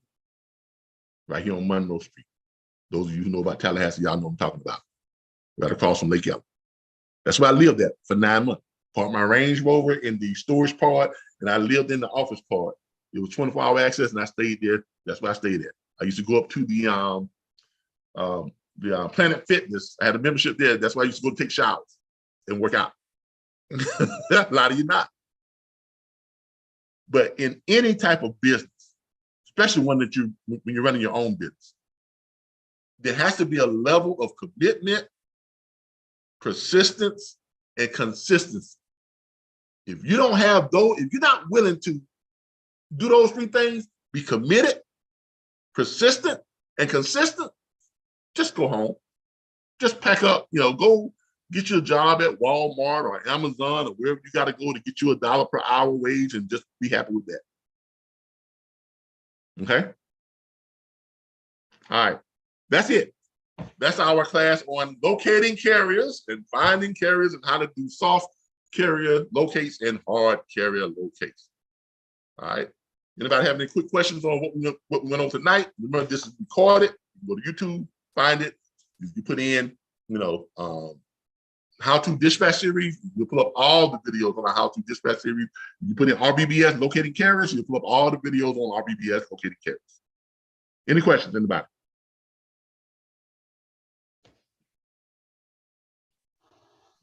right here on Monroe Street. Those of you who know about Tallahassee, y'all know what I'm talking about. Right across from Lake Yellow. That's where I lived at for 9 months. Parked my Range Rover in the storage part, and I lived in the office part. It was 24-hour access, and I stayed there. That's where I stayed at. I used to go up to the Planet Fitness. I had a membership there. That's why I used to go take showers and work out. A lot of you not. But in any type of business, especially one that when you're running your own business, there has to be a level of commitment, persistence, and consistency. If you don't have those, if you're not willing to do those three things, be committed, persistent, and consistent, just go home. Just pack up, go get you a job at Walmart or Amazon or wherever you got to go to get you $1 per hour wage and just be happy with that. Okay? All right. That's it. That's our class on locating carriers and finding carriers and how to do soft carrier locates and hard carrier locates. All right. Anybody have any quick questions on what we went on tonight? Remember, this is recorded. You go to YouTube, find it. You put in, how to dispatch series. You pull up all the videos on our how to dispatch series. You put in RBBS locating carriers. You pull up all the videos on RBBS locating carriers. Any questions, anybody?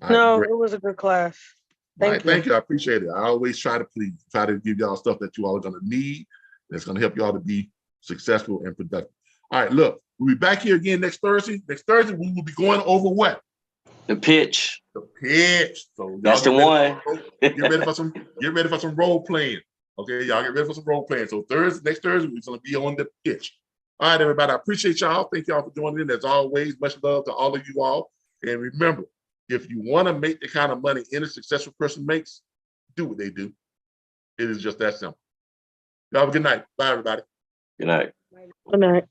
No, it was a good class. Thank you. I appreciate it. I always try to try to give y'all stuff that you all are going to need. That's going to help y'all to be successful and productive. All right, look, we'll be back here again next Thursday. Next Thursday, we will be going over what? The pitch. The pitch. So that's the one. Get ready for some role playing. Okay, y'all get ready for some role playing. So next Thursday, we're going to be on the pitch. All right, everybody. I appreciate y'all. Thank y'all for joining in. As always, much love to all of you all. And remember, if you want to make the kind of money any successful person makes, do what they do. It is just that simple. Y'all have a good night. Bye, everybody. Good night. Good night.